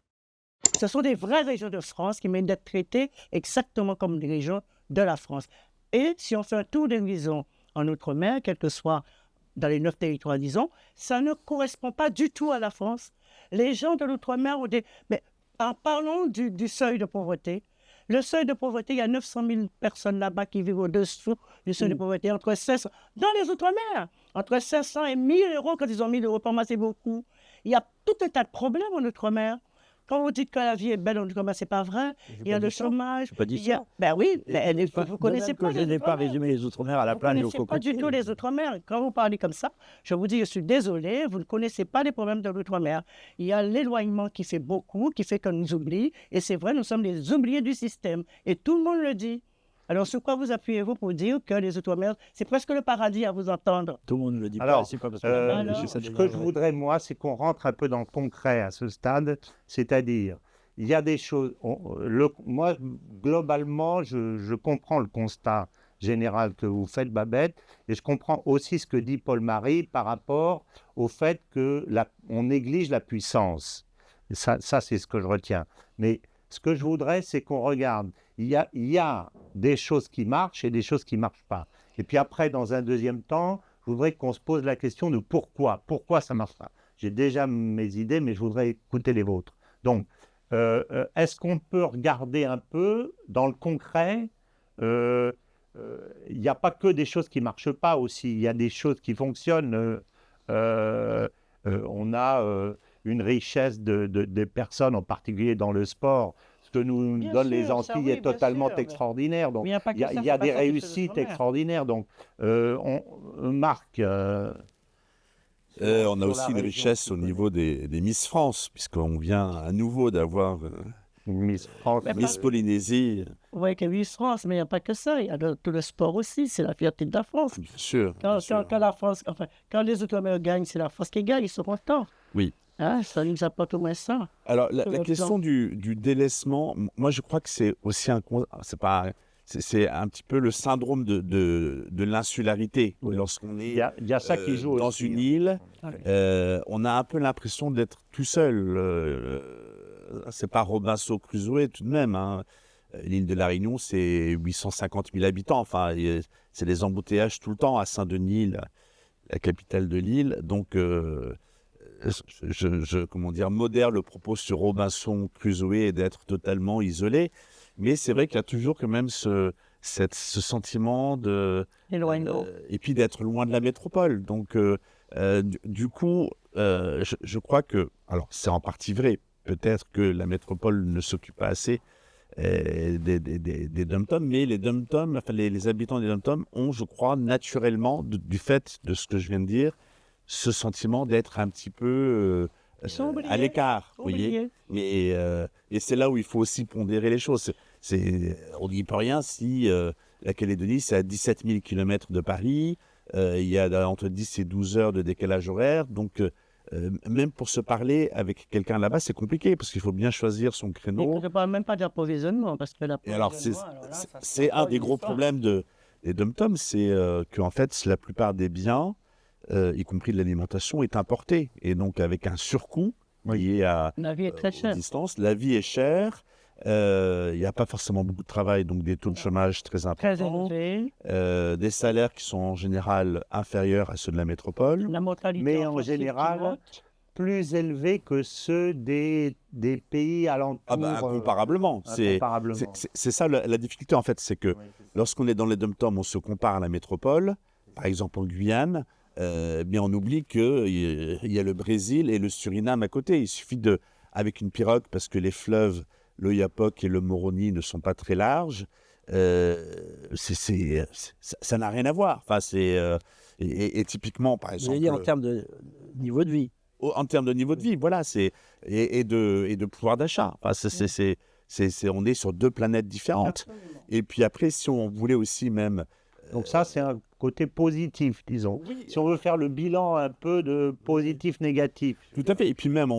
Ce sont des vraies régions de France qui méritent d'être traitées exactement comme des régions de la France. Et si on fait un tour d'horizon en Outre-mer, quel que soit dans les 9 territoires, disons, ça ne correspond pas du tout à la France. Les gens de l'Outre-mer ont des... Mais en parlant du seuil de pauvreté, le seuil de pauvreté, il y a 900 000 personnes là-bas qui vivent au-dessous du seuil de pauvreté, entre 500, dans les Outre-mer, entre 500 et 1000 €, quand ils ont 1000 €, pour moi, c'est beaucoup. Il y a tout un tas de problèmes en Outre-mer. Quand vous dites que la vie est belle en Outre-mer, ce n'est pas vrai. Il y a le chômage. Je n'ai pas dit ça. Ben oui, vous ne connaissez pas je n'ai pas résumé les Outre-mer à la plage et au Vous ne connaissez pas cocotier. du tout les Outre-mer. Quand vous parlez comme ça, je vous dis, je suis désolé, vous ne connaissez pas les problèmes de l'Outre-mer. Il y a l'éloignement qui fait beaucoup, qui fait qu'on nous oublie. Et c'est vrai, nous sommes les oubliés du système. Et tout le monde le dit. Alors, sur quoi vous appuyez-vous pour dire que les Outre-mer, c'est presque le paradis à vous entendre? Tout le monde ne le dit Alors, pas. C'est pas parce que ce que je voudrais, moi, c'est qu'on rentre un peu dans le concret à ce stade, c'est-à-dire, il y a des choses... moi, globalement, je comprends le constat général que vous faites, Babette, et je comprends aussi ce que dit Paul-Marie par rapport au fait qu'on néglige la puissance. Ça c'est ce que je retiens. Mais ce que je voudrais, c'est qu'on regarde. Il y a des choses qui marchent et des choses qui ne marchent pas. Et puis après, dans un deuxième temps, je voudrais qu'on se pose la question de pourquoi. Pourquoi ça ne marche pas? J'ai déjà mes idées, mais je voudrais écouter les vôtres. Donc, est-ce qu'on peut regarder un peu dans le concret? Il n'y a pas que des choses qui ne marchent pas aussi. Il y a des choses qui fonctionnent. On a une richesse de personnes, en particulier dans le sport. Ce que nous donnent les Antilles est totalement extraordinaire. Donc, il y a des réussites extraordinaires. Donc, Marc... on a aussi une richesse au niveau des Miss France, puisqu'on vient à nouveau d'avoir Miss France, Miss Polynésie. Vous voyez qu'il y a Miss France, mais il n'y a pas que ça. Il y a tout le sport aussi. C'est la fierté de la France. Bien sûr. Quand les Outre-mer gagnent, c'est la France qui gagne. Ils sont contents. Oui. Hein, ça nous apporte au moins ça. Alors, la question du délaissement, moi, je crois que c'est aussi c'est un petit peu le syndrome de l'insularité. Oui. Lorsqu'on est il y a ça qui joue dans aussi, une île, on a un peu l'impression d'être tout seul. C'est pas Robinson Crusoe tout de même. Hein. L'île de la Réunion, c'est 850 000 habitants. Enfin, c'est des embouteillages tout le temps à Saint-Denis, la capitale de l'île. Donc, je modère le propos sur Robinson Crusoe et d'être totalement isolé. Mais c'est vrai qu'il y a toujours quand même ce sentiment de... et puis d'être loin de la métropole. Donc, du coup, je crois que... Alors, c'est en partie vrai. Peut-être que la métropole ne s'occupe pas assez des dom-toms, mais les dom-toms, enfin, les habitants des dom-toms ont, je crois, naturellement, du fait de ce que je viens de dire, ce sentiment d'être un petit peu... à l'écart, vous voyez. Et c'est là où il faut aussi pondérer les choses. On n'y peut rien si la Calédonie, c'est à 17 000 km de Paris, il y a entre 10 et 12 heures de décalage horaire, donc même pour se parler avec quelqu'un là-bas, c'est compliqué, parce qu'il faut bien choisir son créneau. Je ne parle même pas d'approvisionnement, parce que c'est un des gros problèmes des dom-toms, c'est qu'en fait, la plupart des biens, y compris de l'alimentation, est importée. Et donc, avec un surcoût lié à la vie est très chère. Distance, la vie est chère. Il n'y a pas forcément beaucoup de travail, donc des taux de chômage très importants. Très élevés. Des salaires qui sont en général inférieurs à ceux de la métropole. La mortalité mais en général, plus élevés que ceux des pays alentours. Incomparablement. C'est ça la difficulté, en fait. C'est que lorsqu'on est dans les dom-toms, on se compare à la métropole. Par exemple, en Guyane, mais on oublie qu'il y a le Brésil et le Suriname à côté. Il suffit avec une pirogue parce que les fleuves, l'Oyapock et le Moroni ne sont pas très larges. Ça n'a rien à voir. Enfin, et typiquement, par exemple... Vous voulez dire en termes de niveau de vie? En termes de niveau de vie, voilà, et de pouvoir d'achat. Enfin, on est sur deux planètes différentes. Absolument. Et puis après, si on voulait aussi même... Donc ça, c'est un côté positif, disons. Oui. Si on veut faire le bilan un peu de positif-négatif. Tout à fait. Et puis même,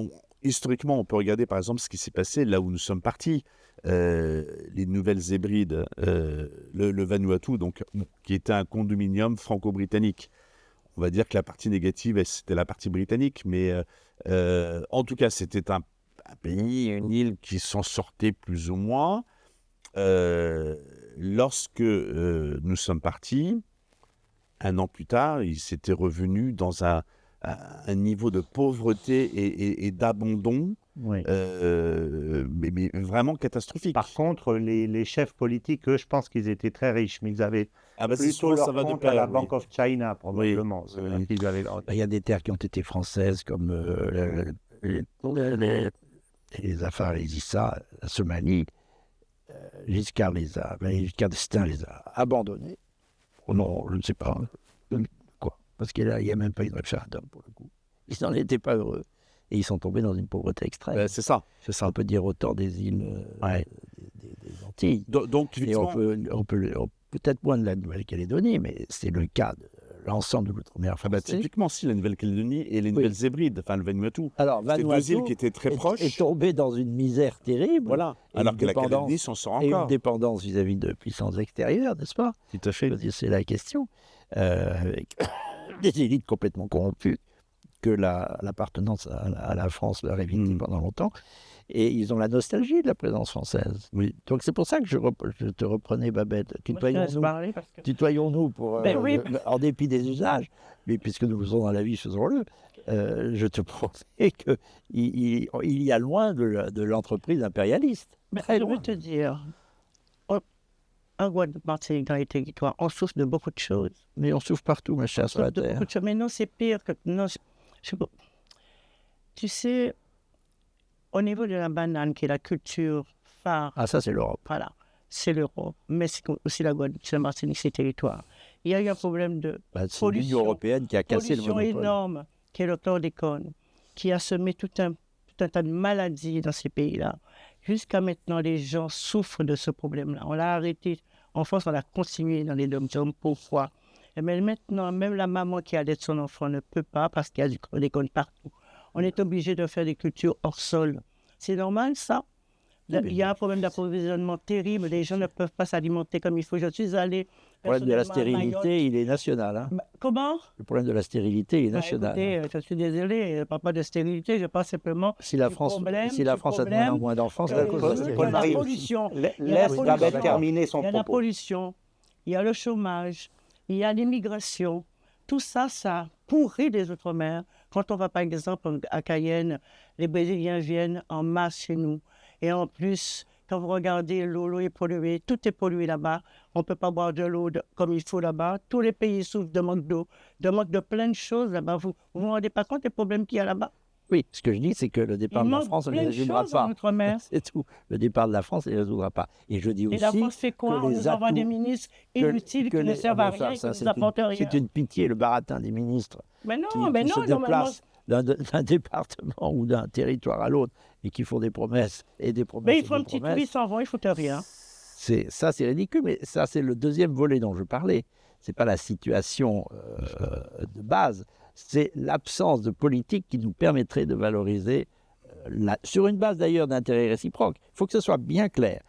historiquement, on peut regarder par exemple ce qui s'est passé là où nous sommes partis. Les Nouvelles Hébrides, le Vanuatu, donc, qui était un condominium franco-britannique. On va dire que la partie négative, c'était la partie britannique. Mais en tout cas, c'était un pays, une île qui s'en sortait plus ou moins. Lorsque nous sommes partis, un an plus tard, ils s'étaient revenus dans un niveau de pauvreté et d'abandon, Oui. mais vraiment catastrophique. Par contre, les chefs politiques, eux, je pense qu'ils étaient très riches, mais ils avaient plutôt leur compte à la Bank of China, probablement. Oui. Il y a des terres qui ont été françaises, comme les Afars, les Issa, la Somalie. Giscard d'Estaing les a abandonnés. Oh non, je ne sais pas. Quoi? Parce qu'il n'y a même pas eu de référendum, pour le coup. Ils n'en étaient pas heureux. Et ils sont tombés dans une pauvreté extrême. C'est ça. On peut dire autant des îles des Antilles. Donc, et on peut peut-être moins de la Nouvelle-Calédonie, mais c'est le cas de l'ensemble de l'outre-mer français. Typiquement, si la Nouvelle-Calédonie et les Nouvelles Hébrides, enfin le Vanuatu. Alors, c'était deux îles qui étaient très proches. Est tombé dans une misère terrible. Voilà. Alors que la Calédonie s'en sort encore. Et une dépendance vis-à-vis de puissances extérieures, n'est-ce pas? Tout à fait. C'est la question. Avec des élites complètement corrompues que l'appartenance à la France leur est victime pendant longtemps. Et ils ont la nostalgie de la présence française. Oui. Donc c'est pour ça que je te reprenais, Babette. Tutoyons-nous en dépit des usages, mais puisque nous le faisons dans la vie, faisons-le. Je te promets qu'il y a loin de l'entreprise impérialiste. Je veux te dire, en Guadeloupe, dans les territoires, on souffre de beaucoup de choses. Mais on souffre partout, ma chère, sur la terre. Mais non, c'est pire que... Non, tu sais, au niveau de la banane, qui est la culture phare... Ah, ça, c'est l'Europe. Voilà, c'est l'Europe. Mais c'est aussi la Guadeloupe, c'est la Martinique, c'est territoire. Il y a eu un problème de c'est l'Union européenne qui a cassé le monopole. Pollution énorme, qui est le chlordécone, qui a semé tout un tas de maladies dans ces pays-là. Jusqu'à maintenant, les gens souffrent de ce problème-là. On l'a arrêté. En France, on l'a continué dans les dom-toms. Pourquoi? Mais maintenant, même la maman qui allait son enfant ne peut pas parce qu'il y a du chlordécone partout. On est obligé de faire des cultures hors sol. C'est normal, ça? Il y a un problème d'approvisionnement terrible. Les gens ne peuvent pas s'alimenter comme il faut. Je suis allé... Le problème de la stérilité, il est national. Hein. Comment? Le problème de la stérilité, il est national. Écoutez, je suis désolé, je ne parle pas de stérilité, je parle simplement si la France a de moins en moins d'enfants, c'est à cause de la stérilité. La pollution. Laisse Babette terminer son propos. Il y a la pollution, il y a le chômage, il y a l'immigration. Tout ça, ça pourrit les Outre-mer. Quand on va, par exemple, à Cayenne, les Brésiliens viennent en masse chez nous. Et en plus, quand vous regardez, l'eau est polluée, tout est pollué là-bas. On ne peut pas boire de l'eau comme il faut là-bas. Tous les pays souffrent de manque d'eau, de manque de plein de choses là-bas. Vous ne vous rendez pas compte des problèmes qu'il y a là-bas? Oui, ce que je dis, c'est que le départ de la France, on ne les résoudra pas. C'est tout. Le départ de la France, on ne les résoudra pas. Et je dis aussi. Et la France fait quoi? On nous envoie des ministres inutiles qui ne servent à rien, qui ne nous apportent rien. C'est une pitié, le baratin des ministres. Mais non, qui se déplacent d'un département ou d'un territoire à l'autre et qui font des promesses et des promesses. Mais ils font un petit tour, ils s'en vont, ils ne foutent rien. Ça, c'est ridicule, mais ça, c'est le deuxième volet dont je parlais. Ce n'est pas la situation de base, c'est l'absence de politique qui nous permettrait de valoriser, sur une base d'ailleurs d'intérêt réciproque. Il faut que ce soit bien clair.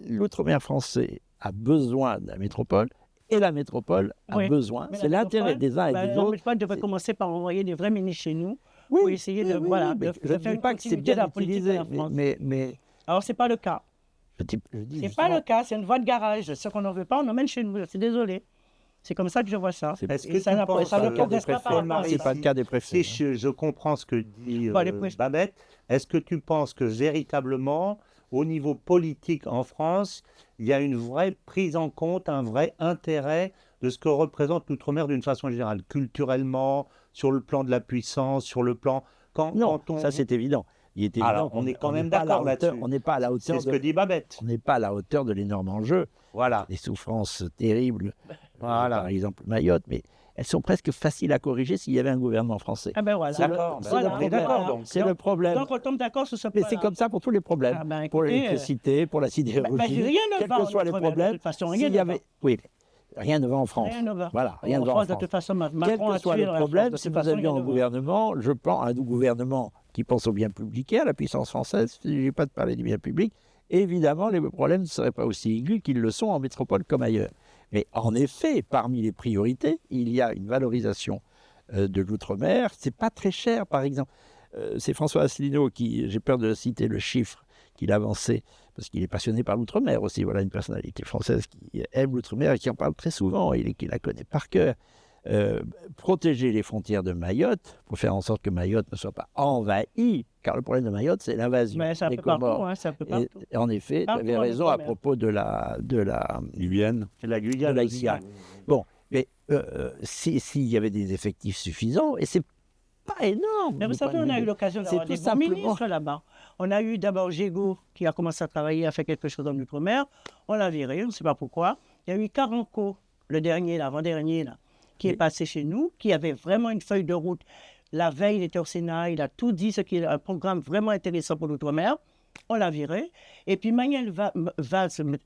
L'outre-mer français a besoin de la métropole et la métropole a besoin. C'est l'intérêt des uns et des autres. La métropole devrait commencer par envoyer des vrais ministres chez nous pour essayer de faire une continuité de la politique de la France. Alors, ce n'est pas le cas. C'est pas le cas, c'est une voie de garage. Ce qu'on n'en veut pas, on emmène chez nous. Je suis désolé. C'est comme ça que je vois ça. Est-ce que ça ne penses pas le cas des préfets? C'est pas le cas des préfets. Si je comprends ce que dit Babette, est-ce que tu penses que véritablement, au niveau politique en France, il y a une vraie prise en compte, un vrai intérêt de ce que représente l'outre-mer d'une façon générale, culturellement, sur le plan de la puissance, sur le plan Non, quand on... ça c'est évident. Il est évident Alors, qu'on on est quand n'est même pas à la d'accord hauteur- là-dessus. On n'est pas à la hauteur. C'est ce que dit Babette. On n'est pas à la hauteur de l'énorme enjeu. Voilà. Les souffrances terribles, Voilà. par exemple Mayotte, mais elles sont presque faciles à corriger s'il y avait un gouvernement français. Ah ben voilà. D'accord, C'est Voilà, le on est problème. d'accord donc. C'est le problème. Donc on tombe d'accord sur ce Mais point. c'est comme ça pour tous les problèmes. Ah ben, Pour écoutez, l'électricité, pour la sidérurgie, rien ne quels va que en soient les Outre-mer, de problèmes. toute façon, s'il rien y ne avait... va. Oui, rien ne va en France. Rien ne va. Voilà, rien En ne va en France, de France. toute façon, Quel Macron que a soit tué le la problème, France. De si toute nous façon, avions rien un ne va. gouvernement, je pense un gouvernement qui pense au bien public et à la puissance française, je n'ai pas de parler du bien public, évidemment, les problèmes ne seraient pas aussi aigus qu'ils le sont en métropole comme ailleurs. Mais en effet, parmi les priorités, il y a une valorisation de l'outre-mer. C'est pas très cher, par exemple. C'est François Asselineau qui, j'ai peur de citer le chiffre qu'il avançait, parce qu'il est passionné par l'outre-mer aussi. Voilà une personnalité française qui aime l'outre-mer et qui en parle très souvent, et qui la connaît par cœur. Protéger les frontières de Mayotte, pour faire en sorte que Mayotte ne soit pas envahie, car le problème de Mayotte, c'est l'invasion Mais c'est un des peu partout, Comores. hein, c'est un peu partout. Et en effet, tu Partout avais en raison à Outre-mer. propos de la Guyane. La de Guyane. la Guyane. Bon, mais s'il y avait des effectifs suffisants, et c'est pas énorme. Mais vous du savez, point de on a vue eu de- l'occasion c'est d'avoir tout des bons simplement- ministres là-bas. On a eu d'abord Gégaud qui a commencé à travailler, à faire quelque chose dans l'outre-mer. On l'a viré, on ne sait pas pourquoi. Il y a eu Caranco, le dernier, l'avant-dernier, là, qui est passé chez nous, qui avait vraiment une feuille de route. La veille, il était au Sénat, il a tout dit, ce qui est un programme vraiment intéressant pour l'outre-mer. On l'a viré. Et puis Manuel Valls, je ne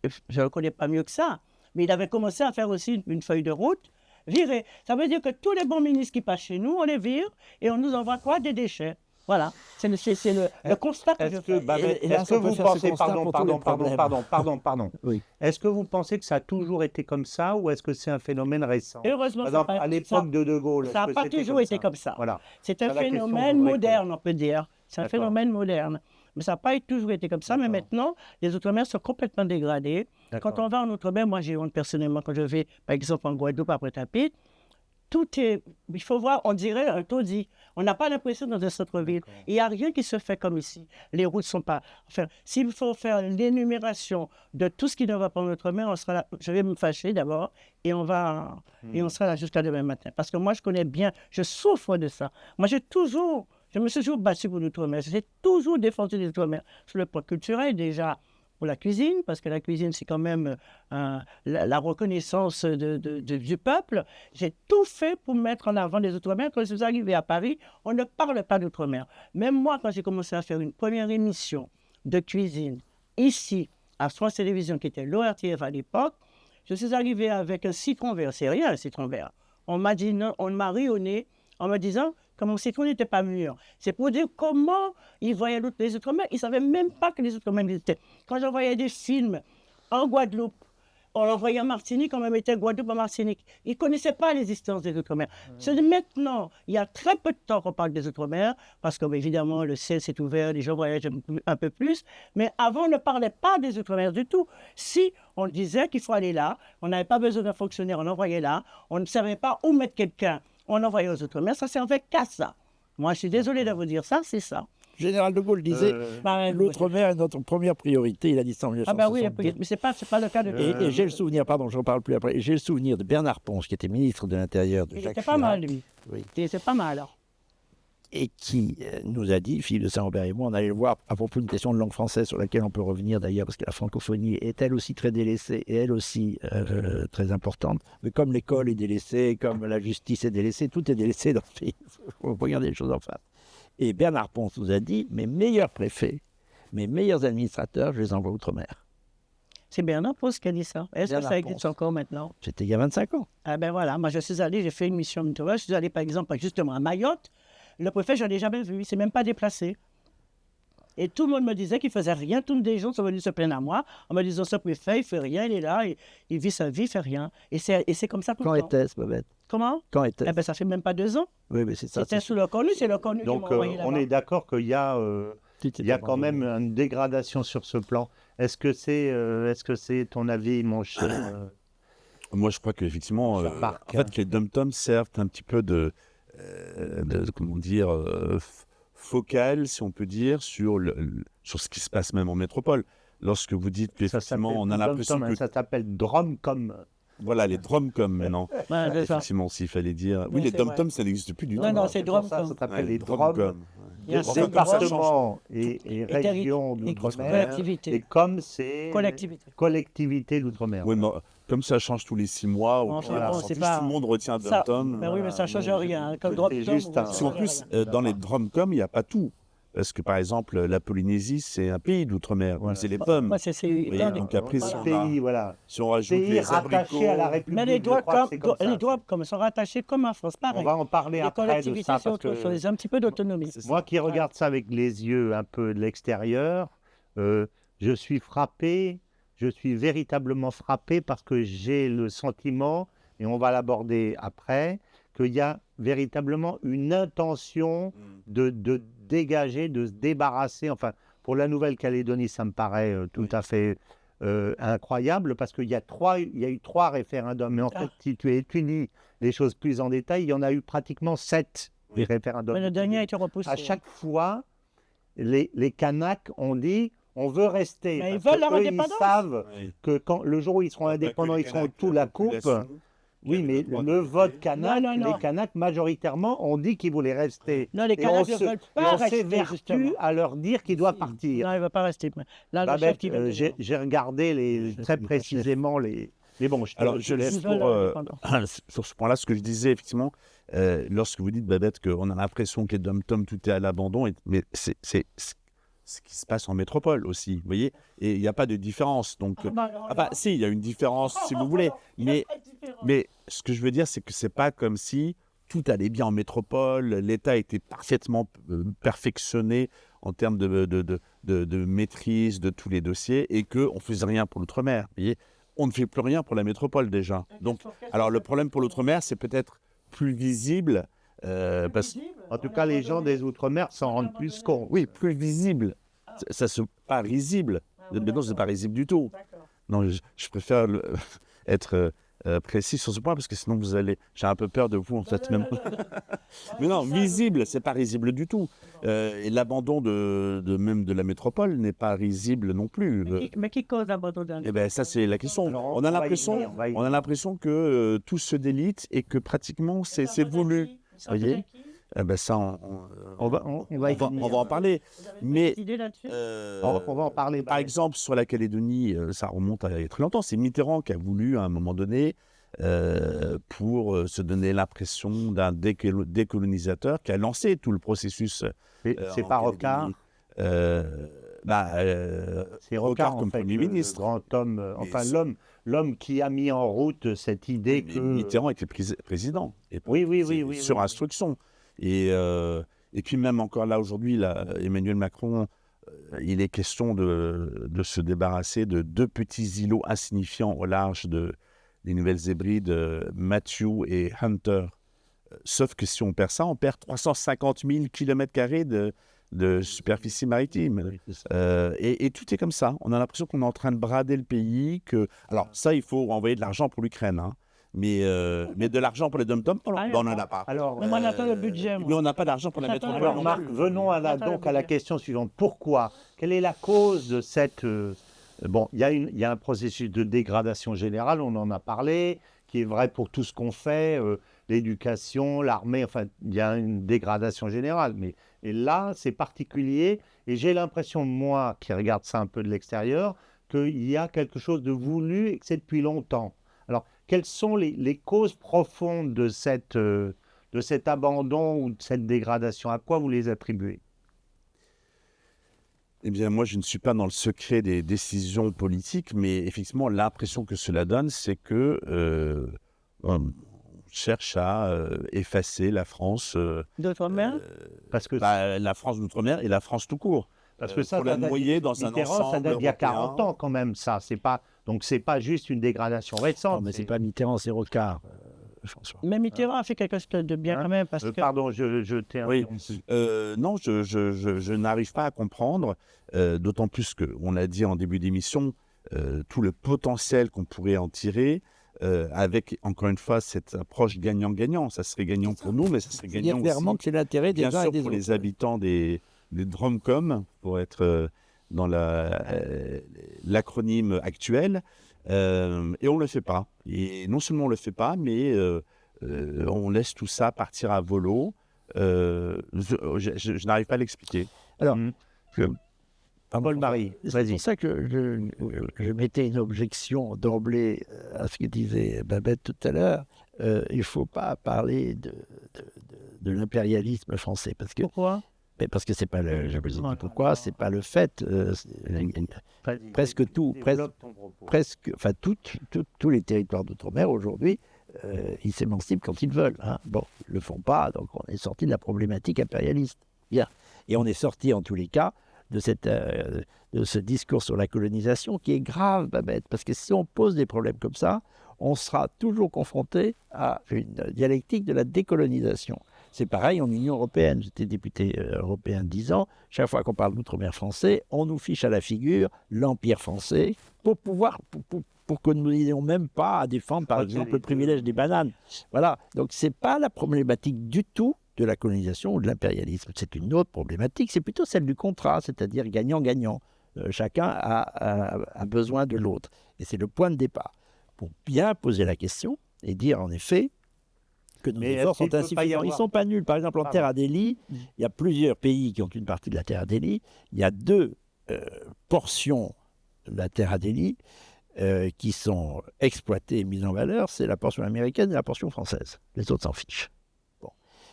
le connais pas mieux que ça, mais il avait commencé à faire aussi une feuille de route. Viré. Ça veut dire que tous les bons ministres qui passent chez nous, on les vire et on nous envoie quoi? Des déchets. Voilà. C'est le constat que je Est-ce que, fais. Babette, Et là, est-ce que on peut vous faire ce pensez, constat pour tous les problèmes. pardon. Oui. Est-ce que vous pensez que ça a toujours été comme ça ou est-ce que c'est un phénomène récent? Heureusement, Par ça a exemple, pas- à l'époque de De Gaulle, ça n'a est-ce pas que c'était toujours été comme ça. Voilà. C'est un C'est la question que phénomène je voudrais moderne, on peut dire. C'est un D'accord. phénomène moderne. Mais ça n'a pas toujours été comme ça. Mais maintenant, les Outre-mer sont complètement dégradés. D'accord. Quand on va en Outre-mer, moi j'ai honte personnellement, quand je vais, par exemple, en Guadeloupe, après Tapit, tout est. Il faut voir, on dirait un taudis. On n'a pas l'impression dans un centre-ville. Il n'y a rien qui se fait comme ici. Les routes ne sont pas. Enfin, s'il faut faire l'énumération de tout ce qui ne va pas en Outre-mer, on sera là. Je vais me fâcher d'abord et on sera là jusqu'à demain matin. Parce que moi, je connais bien, je souffre de ça. Moi, je me suis toujours battu pour l'Outre-mer. J'ai toujours défendu les Outre-mer. Sur le plan culturel, déjà, pour la cuisine, parce que la cuisine, c'est quand même la reconnaissance du peuple. J'ai tout fait pour mettre en avant les Outre-mer. Quand je suis arrivé à Paris, on ne parle pas d'Outre-mer. Même moi, quand j'ai commencé à faire une première émission de cuisine, ici, à France Télévisions, qui était l'ORTF à l'époque, je suis arrivé avec un citron vert. C'est rien, un citron vert. On m'a dit non, on m'a ri au nez en me disant que mon citron n'était pas mûr. C'est pour dire comment ils voyaient les Outre-mer. Ils ne savaient même pas que les Outre-mer existaient. Quand j'envoyais des films en Guadeloupe, on l'envoyait en Martinique, on me mettait Guadeloupe en Martinique. Ils ne connaissaient pas l'existence des Outre-mer. C'est maintenant, il y a très peu de temps qu'on parle des Outre-mer, parce que évidemment le ciel s'est ouvert, les gens voyagent un peu plus, mais avant on ne parlait pas des Outre-mer du tout. Si on disait qu'il faut aller là, on n'avait pas besoin d'un fonctionnaire, on envoyait là, on ne savait pas où mettre quelqu'un, on envoyait aux Outre-mer, ça servait qu'à ça. Moi je suis désolé de vous dire ça, c'est ça. Général de Gaulle disait l'outre-mer est notre première priorité. Il a dit ça en 1962. Ah ben oui, mais c'est pas le cas de... Et j'ai le souvenir, pardon, je n'en parle plus après, j'ai le souvenir de Bernard Ponce, qui était ministre de l'Intérieur de Il Jacques était pas Chirac. mal, lui. Oui. Il était pas mal, alors. Et qui nous a dit, Philippe de Saint-Robert et moi, on allait le voir à propos d'une question de langue française sur laquelle on peut revenir d'ailleurs, parce que la francophonie est elle aussi très délaissée et elle aussi très importante. Mais comme l'école est délaissée, comme la justice est délaissée, tout est délaissé dans ce pays. Il faut regarder les choses en face. Et Bernard Ponce nous a dit, mes meilleurs préfets, mes meilleurs administrateurs, je les envoie outre-mer. C'est Bernard Ponce qui a dit ça. Est-ce que Bernard ça existe Ponce. encore maintenant? C'était il y a 25 ans. Ah ben voilà, moi je suis allé, j'ai fait une mission multiple. Je suis allé par exemple justement à Mayotte. Le préfet, je ne l'ai jamais vu, il ne s'est même pas déplacé. Et tout le monde me disait qu'il ne faisait rien. Tous les gens sont venus se plaindre à moi en me disant ce préfet, il ne fait rien, il est là, il vit sa vie, il ne fait rien. Et c'est comme ça tout Quand le temps. était-ce, Babette? Comment? Quand était-ce? Eh ben, ça fait même pas 2 ans. Oui, mais c'est ça. C'était sous le connu, c'est le connu Donc, qui m'a envoyé on là-bas. est d'accord qu'il y a, il y a quand même une dégradation sur ce plan. Est-ce que c'est ton avis, mon cher Moi, je crois qu'effectivement, en fait, que les dom-toms servent un petit peu de comment dire, focal, si on peut dire, sur ce qui se passe même en métropole. Lorsque vous dites qu'effectivement, on a l'impression que... Ça s'appelle Dromcom. Voilà, les dromcoms maintenant. Ouais, c'est ça. Effectivement, s'il fallait dire... Non, Oui, les c'est dom-toms, ça n'existe plus du tout. Non, c'est pour ça, Dromcom. ça s'appelle Ouais, les dromcom. Drom. Il y a un département et région d'outre-mer, collectivité. et comme c'est collectivité d'outre-mer. Oui, mais comme ça change tous les 6 mois, Bon, voilà, bon, en c'est plus, pas- tout le monde retient Ça- Dom-Tom. Ben oui, mais ça ne change rien. Comme Dom-Tom, juste un- Parce qu'en plus, dans les Drom-Com, il n'y a pas tout. Parce que par exemple, la Polynésie, c'est un pays d'outre-mer. Voilà. C'est les pommes. Ouais, c'est Vous voyez, donc après, si on, pays, voilà. si on rajoute Pays les rattaché à la abricots, République. Mais les je droits crois que c'est comme ça. les droits comme sont rattachés comme en France, pareil. On va en parler Les après de collectivités, ça c'est parce autre que chose. Un petit peu d'autonomie. moi qui regarde ça avec les yeux un peu de l'extérieur, je suis frappé, je suis véritablement frappé parce que j'ai le sentiment, et on va l'aborder après, qu'il y a véritablement une intention de dégager, de se débarrasser. Enfin, pour la Nouvelle-Calédonie, ça me paraît tout à fait incroyable parce qu'il y a eu 3 référendums. Mais en fait, si tu étudies les choses plus en détail, il y en a eu pratiquement 7 référendums. Mais le dernier a été repoussé. À chaque fois, les Kanaks ont dit on veut rester. Mais ils Parce veulent leur que eux, indépendance. Ils savent Oui. que quand, le jour où ils seront indépendants, ils seront tout la coupe. Oui, mais le vote kanak, Non, non, non. les Kanaks majoritairement ont dit qu'ils voulaient rester. Non, les Et on Kanaks ne se- veulent et pas on rester, s'évertue justement. à leur dire qu'ils doivent partir. Non, il ne va pas rester. Là, le chef Babette, qui va j'ai regardé très précisément les. Mais bon, Alors, je laisse Ils veulent pour, leur indépendance. sur ce point-là, ce que je disais, effectivement, lorsque vous dites, Babette, qu'on a l'impression que les Dom-Tom, tout est à l'abandon, mais c'est ce qui se passe en métropole aussi, vous voyez. Et il n'y a pas de différence. Donc, si, il y a une différence, si vous voulez. Mais ce que je veux dire, c'est que c'est pas comme si tout allait bien en métropole, l'État était parfaitement perfectionné en termes de maîtrise de tous les dossiers et qu'on ne faisait rien pour l'outre-mer. Vous voyez, on ne fait plus rien pour la métropole déjà. Donc, alors le problème pour l'outre-mer, c'est peut-être plus visible. En tout cas, les gens des Outre-mer s'en rendent plus compte. Oui, plus visible. Ça se pas risible. Mais non, c'est pas risible du tout. Non, je préfère être précis sur ce point parce que sinon vous allez. J'ai un peu peur de vous en fait même. Mais non, visible, c'est pas risible du tout. Et l'abandon même de la métropole n'est pas risible non plus. Mais qui cause l'abandon d'un? Eh ben ça c'est la question. Alors, On a l'impression que tout se délite et que pratiquement c'est voulu. Vous voyez. Eh ben ça, On va en parler. Mais on va en parler. par exemple, sur la Calédonie, ça remonte à il y a très longtemps. C'est Mitterrand qui a voulu, à un moment donné, pour se donner l'impression d'un décolonisateur, qui a lancé tout le processus. C'est pas Rocard. C'est Rocard comme en fait, Premier ministre. le grand homme, enfin l'homme qui a mis en route cette idée que Mitterrand était président. Et oui. Sur instruction. Et puis même encore là, aujourd'hui, Emmanuel Macron, il est question de se débarrasser de 2 petits îlots insignifiants au large des Nouvelles-Hébrides, Matthew et Hunter. Sauf que si on perd ça, on perd 350 000 km² de superficie maritime. Et tout est comme ça. On a l'impression qu'on est en train de brader le pays. Alors ça, il faut envoyer de l'argent pour l'Ukraine. Hein. Mais de l'argent pour les Dom-Tom, on n'en a pas. Alors, mais moi, on attend le budget. Mais on n'a pas d'argent pour la J'attends métropole. alors Marc, venons à la question suivante. Pourquoi? Quelle est la cause de cette... Bon, il y a un processus de dégradation générale, on en a parlé, qui est vrai pour tout ce qu'on fait, l'éducation, l'armée, enfin, il y a une dégradation générale. Et là, c'est particulier, et j'ai l'impression, moi, qui regarde ça un peu de l'extérieur, qu'il y a quelque chose de voulu et que c'est depuis longtemps. Alors, quelles sont les causes profondes de cet abandon ou de cette dégradation? À quoi vous les attribuez? Eh bien, moi, je ne suis pas dans le secret des décisions politiques, mais effectivement, l'impression que cela donne, c'est que on cherche à effacer la France. D'outre-mer Parce que la France d'outre-mer et la France tout court. Parce que ça, pour la noyer dans un ensemble ça date d'il y a européen. 40 ans quand même, ça. Donc, c'est pas juste une dégradation récente. Non, mais c'est pas Mitterrand, c'est Rocard, François. Mais Mitterrand a fait quelque chose de bien quand même. Parce que... Pardon, je t'ai Oui. interrompu. Non, je n'arrive pas à comprendre, d'autant plus qu'on l'a dit en début d'émission, tout le potentiel qu'on pourrait en tirer avec, encore une fois, cette approche gagnant-gagnant. Ça serait gagnant pour nous, mais ça serait gagnant aussi, clairement que c'est l'intérêt des bien uns sûr, et des pour autres. les habitants des Drom-Com, pour être dans l'acronyme actuel. Et on ne le fait pas. Et non seulement on ne le fait pas, mais on laisse tout ça partir à volo. je n'arrive pas à l'expliquer. Alors, Paul-Marie, c'est pour ça que je mettais une objection d'emblée à ce que disait Babette tout à l'heure. Il ne faut pas parler de l'impérialisme français. Pourquoi? Parce que c'est pas le. Je vous dis pourquoi. C'est pas le fait. Presque tout, enfin tous les territoires d'outre-mer aujourd'hui, ils s'émancipent quand ils veulent. Hein. Bon, ils le font pas, donc on est sorti de la problématique impérialiste. Bien, et on est sorti en tous les cas de ce discours sur la colonisation qui est grave, Babette, parce que si on pose des problèmes comme ça, on sera toujours confronté à une dialectique de la décolonisation. C'est pareil en Union européenne. J'étais député européen 10 ans. Chaque fois qu'on parle d'outre-mer français, on nous fiche à la figure l'Empire français pour que nous n'ayons même pas à défendre, par exemple, le privilège des bananes. Voilà. Donc, ce n'est pas la problématique du tout de la colonisation ou de l'impérialisme. C'est une autre problématique. C'est plutôt celle du contrat, c'est-à-dire gagnant-gagnant. Chacun a besoin de l'autre. Et c'est le point de départ. Pour bien poser la question et dire, en effet, que nos efforts sont insuffisants. Ils ne sont pas nuls. Par exemple, en terre Adélie, il y a plusieurs pays qui ont une partie de la terre Adélie. Il y a 2 portions de la terre Adélie qui sont exploitées et mises en valeur. C'est la portion américaine et la portion française. Les autres s'en fichent. Bon.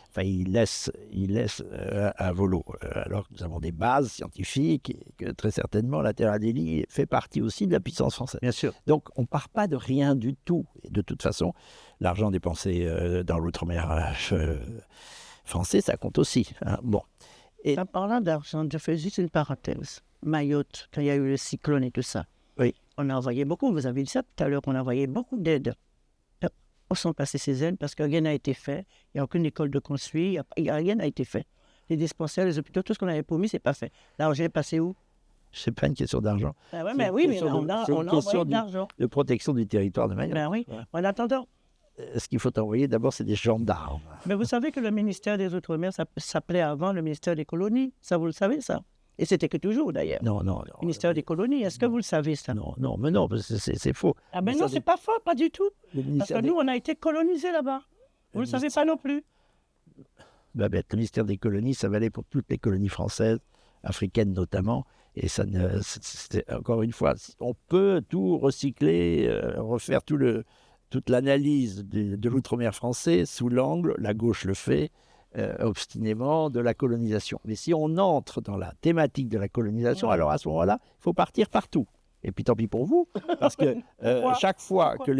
Enfin, ils laissent à volo. Alors que nous avons des bases scientifiques et que très certainement la terre Adélie fait partie aussi de la puissance française. Bien sûr. Donc, on ne part pas de rien du tout. Et de toute façon, l'argent dépensé dans l'outre-mer français, ça compte aussi. Hein. Bon. Et en parlant d'argent, je fais juste une parenthèse. Mayotte, quand il y a eu le cyclone et tout ça, oui. On a envoyé beaucoup, vous avez dit ça tout à l'heure, on a envoyé beaucoup d'aides. Où sont passées ces aides? Parce que rien n'a été fait. Il n'y a aucune école de construire, rien n'a été fait. Les dispensaires, les hôpitaux, tout ce qu'on avait promis, ce n'est pas fait. L'argent est passé où? Ce n'est pas une question d'argent. Ben ouais, mais oui, mais on a envoyé de l'argent. De protection du territoire de Mayotte. Ben oui, ouais. En attendant. Ce qu'il faut envoyer d'abord, c'est des gendarmes. Mais vous savez que le ministère des Outre-mer s'appelait avant le ministère des Colonies. Ça, vous le savez, ça? Et c'était que toujours, d'ailleurs. Non. Ministère des Colonies, est-ce que vous le savez, ça? Non, mais non, c'est faux. Ah ben non, c'est pas faux, pas du tout. Parce que nous, on a été colonisés là-bas. Vous ne le savez pas non plus. Babette, le ministère des Colonies, ça valait pour toutes les colonies françaises, africaines notamment. Et ça encore une fois, on peut tout recycler, refaire toute l'analyse de l'outre-mer français sous l'angle, la gauche le fait, obstinément, de la colonisation. Mais si on entre dans la thématique de la colonisation, alors à ce moment-là, il faut partir partout. Et puis tant pis pour vous, parce que chaque fois que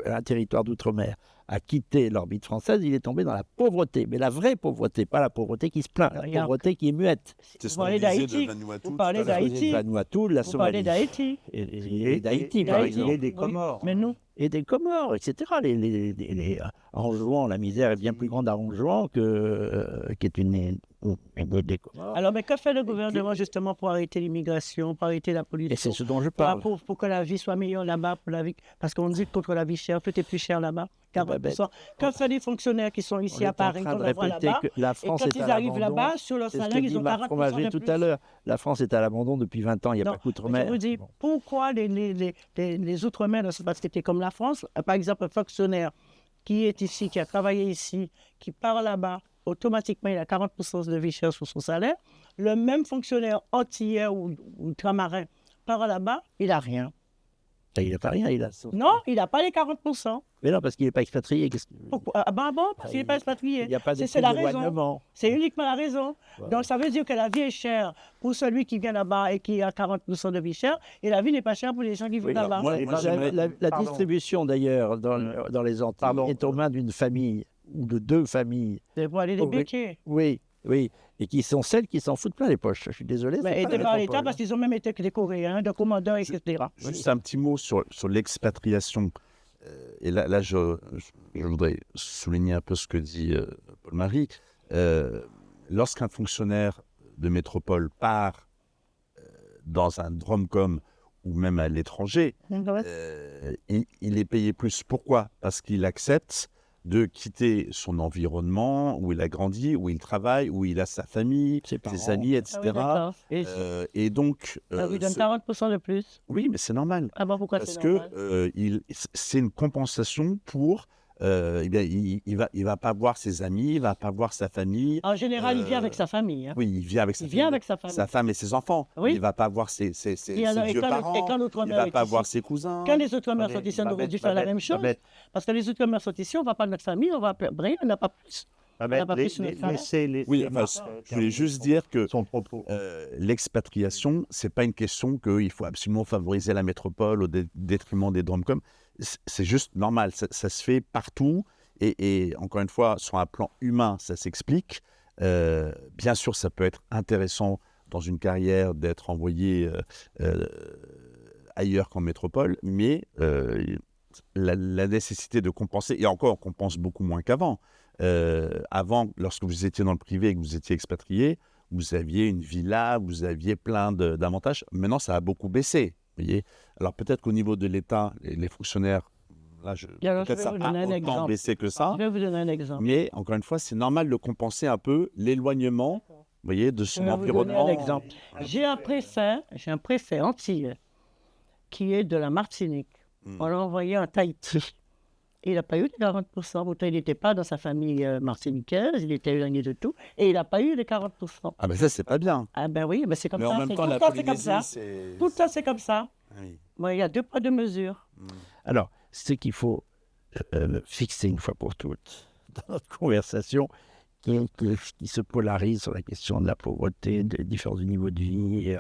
un territoire d'outre-mer a quitté l'orbite française, il est tombé dans la pauvreté. Mais la vraie pauvreté, pas la pauvreté qui se plaint, la pauvreté qui est muette. Vous parlez d'Haïti. Vous parlez d'Haïti. La Somalie. Vous parlez d'Haïti. Et d'Haïti, par exemple. Et des Comores. Mais non. Et des Comores, etc. À Anjouan, la misère est bien plus grande à Anjouan qui est une des Comores. Alors, mais que fait le gouvernement justement pour arrêter l'immigration, pour arrêter la pollution? Et c'est ce dont je parle. Pour que la vie soit meilleure là-bas, parce qu'on dit que contre la vie chère, tout est plus cher là-bas. 40%. Que fait les fonctionnaires qui sont ici à Paris, qu'on envoie là-bas, que la France et quand ils arrivent là-bas, sur leur salaire, ils ont 40% de plus. Tout à l'heure, la France est à l'abandon depuis 20 ans, il n'y a pas qu'outre-mer. Je vous dis, pourquoi les outre-mer ne sont pas traités comme la France? Par exemple, un fonctionnaire qui est ici, qui a travaillé ici, qui part là-bas, automatiquement, il a 40% de vie chère sur son salaire. Le même fonctionnaire antillais ou ultramarin part là-bas, il n'a rien. Il n'a pas rien, il a... Non, il n'a pas les 40%. Mais non, parce qu'il n'est pas expatrié. Pourquoi? Ah ben bon, parce qu'il n'est pas expatrié. Il n'y a pas de c'est la raison. C'est uniquement la raison. Voilà. Donc ça veut dire que la vie est chère pour celui qui vient là-bas et qui a 40% de vie chère, et la vie n'est pas chère pour les gens qui vivent là-bas. La distribution d'ailleurs dans les Antilles est aux mains d'une famille ou de 2 familles. C'est pour aller les béquer. Oui. Et qui sont celles qui s'en foutent plein les poches. Je suis désolé. Mais aidés par l'État parce qu'ils ont même été des Coréens, des commandants, etc. Juste un petit mot sur l'expatriation. Et là, je voudrais souligner un peu ce que dit Paul-Marie. Lorsqu'un fonctionnaire de métropole part dans un dromcom ou même à l'étranger, il est payé plus. Pourquoi? Parce qu'il accepte de quitter son environnement où il a grandi, où il travaille, où il a sa famille, ses amis, etc. Ah oui, et donc... ça lui donne 40% de plus. Oui, mais c'est normal. Ah bon, pourquoi parce c'est normal? que c'est une compensation pour eh bien, il va pas voir ses amis, il va pas voir sa famille. En général, il vient avec sa famille. Hein. Oui, il vient avec sa Il famille. vient avec sa famille. Sa femme et ses enfants. Oui. Il va pas voir ses vieux parents. Et quand Il l'outre-mer va est pas ici, voir ses cousins. quand les outre-mer sont ici, on aurait dû faire la même chose. Parce que les outre-mer sont ici, on ne va pas de notre famille, on va briller, on n'a pas plus. On n'a pas plus notre famille. Oui, enfin, je voulais juste dire que l'expatriation, c'est pas une question qu'il faut absolument favoriser la métropole au détriment des DROMCOM. C'est juste normal, ça se fait partout. Et encore une fois, sur un plan humain, ça s'explique. Bien sûr, ça peut être intéressant dans une carrière d'être envoyé ailleurs qu'en métropole, mais la nécessité de compenser, et encore, on compense beaucoup moins qu'avant. Avant, lorsque vous étiez dans le privé et que vous étiez expatrié, vous aviez une villa, vous aviez plein d'avantages. Maintenant, ça a beaucoup baissé. Vous voyez. Alors peut-être qu'au niveau de l'État, les fonctionnaires, là, peut-être ça n'a pas autant baissé que ça. Je vais vous donner un exemple. Mais encore une fois, c'est normal de compenser un peu l'éloignement, vous voyez, de son environnement. Un exemple. J'ai un préfet antillais qui est de la Martinique. On l'a envoyé en Tahiti. Et il n'a pas eu les 40%. Pourtant, il n'était pas dans sa famille martiniquaise, il était éloigné de tout, et il n'a pas eu les 40%. Ah ben ça, c'est pas bien. Ah ben oui, mais c'est comme mais ça. En même temps, tout la Polynésie, c'est... Tout ça, c'est comme ça. Oui. Bon, il y a 2 poids, 2 mesures. Alors, ce qu'il faut fixer une fois pour toutes dans notre conversation, qui se polarise sur la question de la pauvreté, des différents niveaux de vie.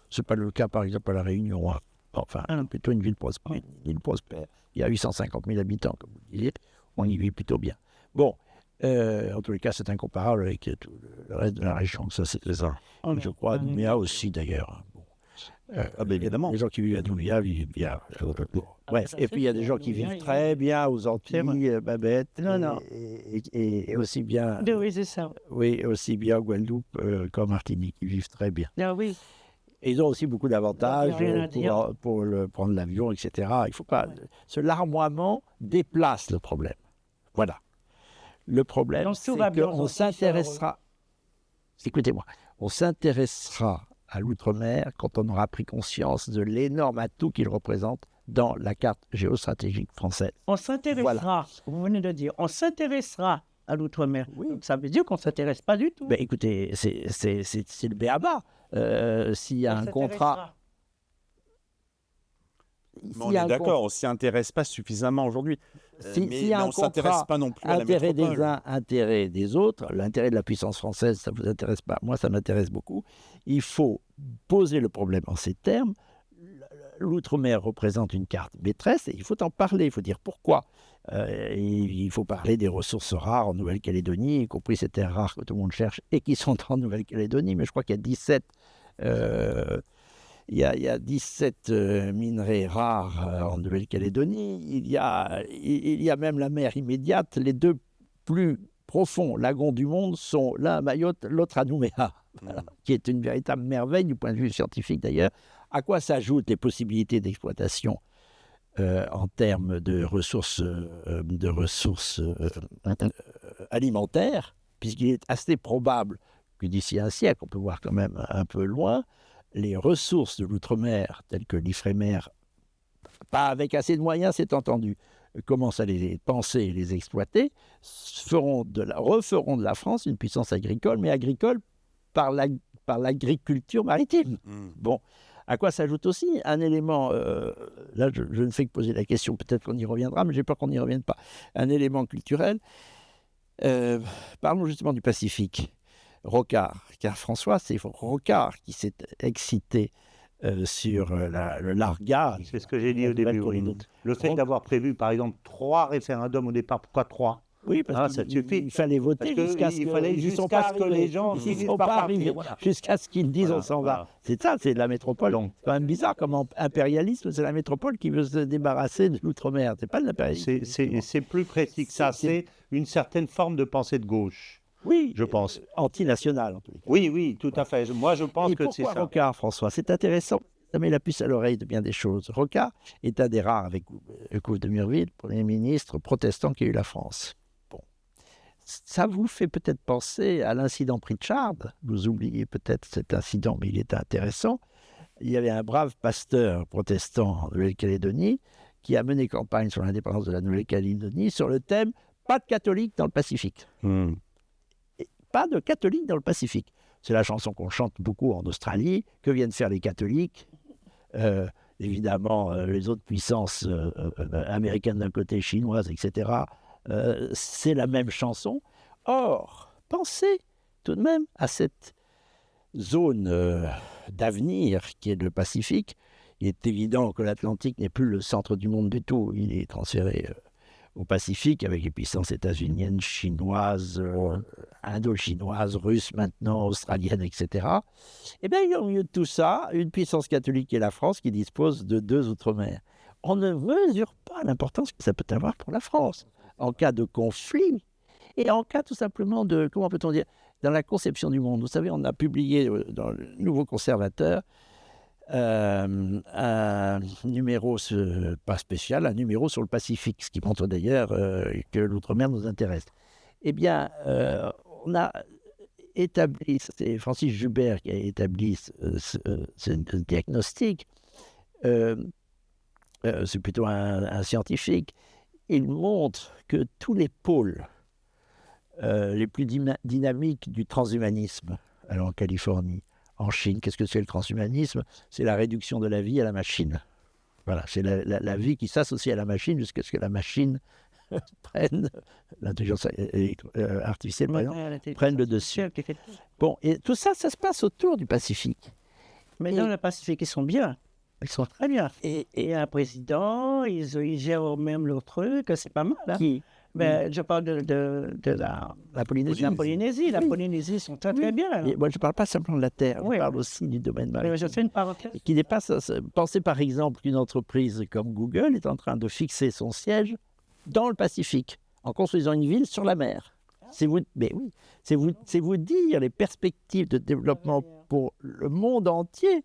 Ce n'est pas le cas, par exemple, à La Réunion. Hein. Enfin, plutôt une ville prospère. Il y a 850 000 habitants, comme vous le disiez. On y vit plutôt bien. Bon, en tous les cas, c'est incomparable avec tout le reste de la région. Ça, c'est ça. Je crois, Nouméa aussi, d'ailleurs. Bon. Évidemment. Les gens qui vivent à Nouméa vivent bien. Bref. Et puis, il y a des gens qui vivent très bien aux Antilles, Babette. Non. Et aussi bien... Oui, c'est ça. Oui, aussi bien Guadeloupe qu'en Martinique. Ils vivent très bien. Ah oui. Et ils ont aussi beaucoup d'avantages pour prendre l'avion, etc. Il faut pas... Ce larmoiement déplace le problème. Voilà. Le problème, c'est qu'on s'intéressera... Écoutez-moi. On s'intéressera à l'outre-mer quand on aura pris conscience de l'énorme atout qu'il représente dans la carte géostratégique française. On s'intéressera, vous venez de dire, on s'intéressera à l'outre-mer. Oui. Donc, ça veut dire qu'on ne s'intéresse pas du tout. Ben, écoutez, c'est le b.a.-ba. S'il y a un contrat... Mais on est d'accord, on ne s'y intéresse pas suffisamment aujourd'hui. Mais on ne s'intéresse pas non plus à la métropole. Intérêt des uns, intérêt des autres. L'intérêt de la puissance française, ça ne vous intéresse pas. Moi, ça m'intéresse beaucoup. Il faut poser le problème en ces termes. L'outre-mer représente une carte maîtresse et il faut en parler. Il faut dire pourquoi. Il faut parler des ressources rares en Nouvelle-Calédonie, y compris ces terres rares que tout le monde cherche et qui sont en Nouvelle-Calédonie. Mais je crois qu'il y a 17... Il y a 17 minerais rares en Nouvelle-Calédonie. Il y a même la mer immédiate. Les 2 plus profonds lagons du monde sont l'un à Mayotte, l'autre à Nouméa, qui est une véritable merveille du point de vue scientifique d'ailleurs. À quoi s'ajoutent les possibilités d'exploitation en termes de ressources alimentaires, puisqu'il est assez probable que d'ici un siècle, on peut voir quand même un peu loin, les ressources de l'outre-mer, telles que l'Ifremer, pas avec assez de moyens, c'est entendu, commencent à les penser et les exploiter, referont de la France une puissance agricole, mais agricole par l'agriculture maritime. Bon, à quoi s'ajoute aussi un élément, là je ne fais que poser la question, peut-être qu'on y reviendra, mais j'ai peur qu'on n'y revienne pas, un élément culturel. Parlons justement du Pacifique. Rocard, car François, c'est Rocard qui s'est excité sur le largage. C'est ce que j'ai dit au début. Le fait d'avoir prévu, par exemple, 3 référendums au départ, pourquoi 3 ? Oui, parce qu'il fallait voter jusqu'à ce que les gens finissent par partir. Jusqu'à ce qu'ils disent on s'en va. C'est ça, c'est la métropole. C'est quand même bizarre comme impérialisme, c'est la métropole qui veut se débarrasser de l'outre-mer. C'est pas l'impérialisme. C'est plus précis que ça. C'est une certaine forme de pensée de gauche. Oui, je pense. Antinational, en tous les cas. Oui, tout à fait. Moi, je pense que c'est ça. Pourquoi Rocard, François ? C'est intéressant. Ça met la puce à l'oreille de bien des choses. Rocard est un des rares, avec Couve de Murville, Premier ministre protestant qui a eu la France. Bon. Ça vous fait peut-être penser à l'incident Pritchard. Vous oubliez peut-être cet incident, mais il était intéressant. Il y avait un brave pasteur protestant en Nouvelle-Calédonie qui a mené campagne sur l'indépendance de la Nouvelle-Calédonie sur le thème « Pas de catholiques dans le Pacifique ». Pas de catholiques dans le Pacifique. C'est la chanson qu'on chante beaucoup en Australie. Que viennent faire les catholiques ? Évidemment, les autres puissances américaines d'un côté, chinoises, etc. C'est la même chanson. Or, pensez tout de même à cette zone d'avenir qui est le Pacifique. Il est évident que l'Atlantique n'est plus le centre du monde du tout. Il est transféré au Pacifique avec les puissances états-uniennes, chinoises, indo-chinoises, russes maintenant, australiennes, etc. Eh bien, il y a au milieu de tout ça une puissance catholique qui est la France qui dispose de 2 outre-mer. On ne mesure pas l'importance que ça peut avoir pour la France en cas de conflit et en cas tout simplement de, comment peut-on dire, dans la conception du monde. Vous savez, on a publié dans le Nouveau Conservateur un numéro, pas spécial, un numéro sur le Pacifique, ce qui montre d'ailleurs que l'outre-mer nous intéresse. Eh bien, on a établi, c'est Francis Joubert qui a établi ce diagnostic, c'est plutôt un scientifique. Il montre que tous les pôles les plus dynamiques du transhumanisme, alors en Californie, en Chine, qu'est-ce que c'est le transhumanisme ? C'est la réduction de la vie à la machine. Voilà, c'est la vie qui s'associe à la machine jusqu'à ce que la machine prenne, l'intelligence artificielle, par exemple, prenne le dessus. Bon, et tout ça, ça se passe autour du Pacifique. Mais dans le Pacifique, ils sont bien. Ils sont très bien. Et un président, ils gèrent même leur truc, c'est pas mal. Hein? Qui ? Ben, je parle de la Polynésie. La Polynésie, la Polynésie, ils sont très, très bien. Mais moi, je ne parle pas simplement de la terre, je parle aussi du domaine maritime. Je fais une parenthèse. Qui dépasse. Pensez par exemple qu'une entreprise comme Google est en train de fixer son siège dans le Pacifique, en construisant une ville sur la mer. C'est vous dire les perspectives de développement pour le monde entier.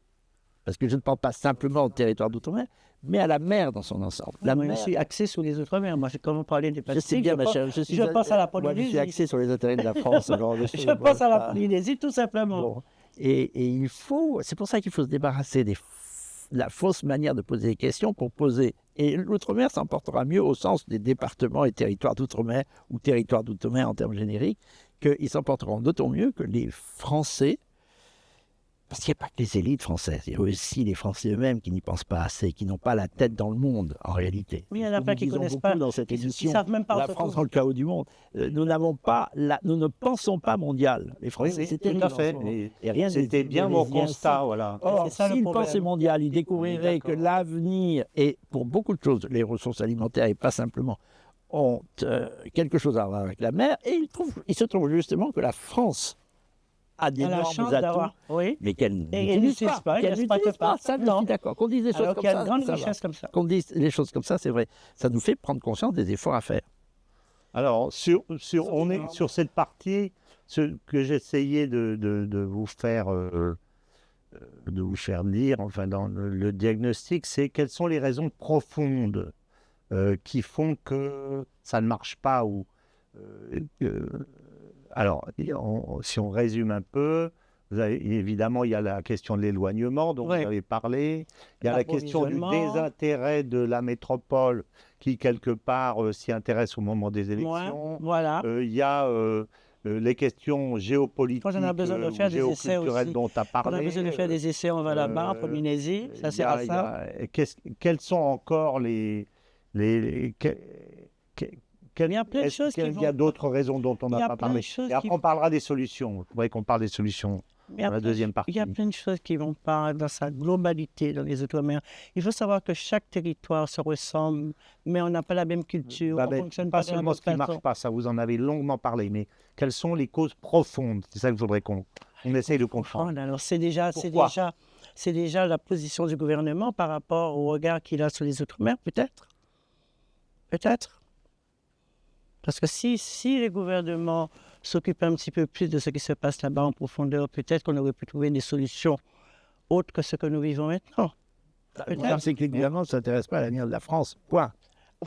Parce que je ne parle pas simplement au territoire d'outre-mer, mais à la mer dans son ensemble. Je suis axé sur les outre-mer. Moi, quand vous parlez des Pacifiques, je sais bien, ma chère, je pense à la Polynésie. Moi, je suis axé sur les intérêts de la France. Je pense à la Polynésie, tout simplement. Bon. Et il faut, c'est pour ça qu'il faut se débarrasser de la fausse manière de poser des questions pour poser. Et l'outre-mer s'en portera mieux au sens des départements et territoires d'outre-mer, ou territoires d'outre-mer en termes génériques, qu'ils s'en porteront d'autant mieux que les Français. Parce qu'il n'y a pas que les élites françaises, il y a aussi les Français eux-mêmes qui n'y pensent pas assez, qui n'ont pas la tête dans le monde, en réalité. Oui, il y en a plein qui ne connaissent pas. Dans cette émission, ils savent même pas la France dans le chaos du monde. Nous ne pensons pas mondial. Les Français, c'est tout à fait. Et rien c'était bien mon constat, voilà. Or, s'ils pensaient mondial, ils découvriraient que l'avenir, et pour beaucoup de choses, les ressources alimentaires, et pas simplement, ont quelque chose à voir avec la mer, et il se trouve justement que la France a d'énormes atouts, mais qu'elle n'utilise pas. Ça, je suis d'accord. Qu'on dise des choses comme ça, qu'on dise les choses comme ça, c'est vrai. Ça nous fait prendre conscience des efforts à faire. Alors, on est sur cette partie, ce que j'essayais de vous faire dire, enfin dans le diagnostic, c'est quelles sont les raisons profondes qui font que ça ne marche pas ou alors, si on résume un peu, évidemment, il y a la question de l'éloignement dont vous avez parlé. Il y a la question du désintérêt de la métropole qui, quelque part, s'y intéresse au moment des élections. Voilà. Il y a les questions géopolitiques, géoculturelles dont tu as parlé. On a besoin de faire des essais, on va là-bas, en Polynésie, ça sert à ça. Quels sont encore il y a plein de choses qu'il y a d'autres raisons dont on n'a pas parlé. Et après, on parlera des solutions. Il faudrait qu'on parle des solutions dans la deuxième partie. Il y a plein de choses qui vont pas dans sa globalité dans les Outre-mer. Il faut savoir que chaque territoire se ressemble, mais on n'a pas la même culture. On fonctionne pas seulement ce qui ne marche pas, ça vous en avez longuement parlé, mais quelles sont les causes profondes? C'est ça qu'il faudrait qu'on essaye de comprendre. Alors, c'est déjà la position du gouvernement par rapport au regard qu'il a sur les Outre-mer, peut-être. Peut-être. Parce que si les gouvernements s'occupent un petit peu plus de ce qui se passe là-bas en profondeur, peut-être qu'on aurait pu trouver des solutions autres que ce que nous vivons maintenant. C'est que les gouvernements ne s'intéressent pas à l'avenir de la France, point.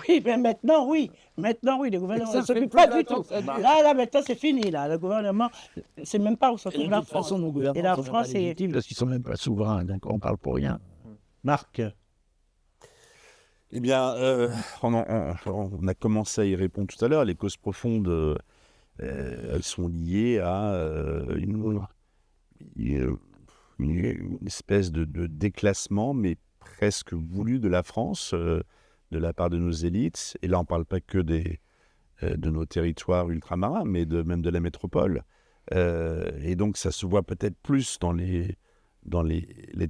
Oui, mais maintenant, oui. Maintenant, oui, les gouvernements ne s'occupent pas du tout. Là, maintenant, c'est fini. Là. Le gouvernement, c'est même pas où se trouve la France. Et la France est légitime parce qu'ils ne sont même pas souverains, donc on ne parle pour rien. Marc. Eh bien, on a commencé à y répondre tout à l'heure. Les causes profondes, elles sont liées à une espèce de déclassement, mais presque voulu de la France, de la part de nos élites. Et là, on ne parle pas que de nos territoires ultramarins, mais même de la métropole. Et donc, ça se voit peut-être plus dans les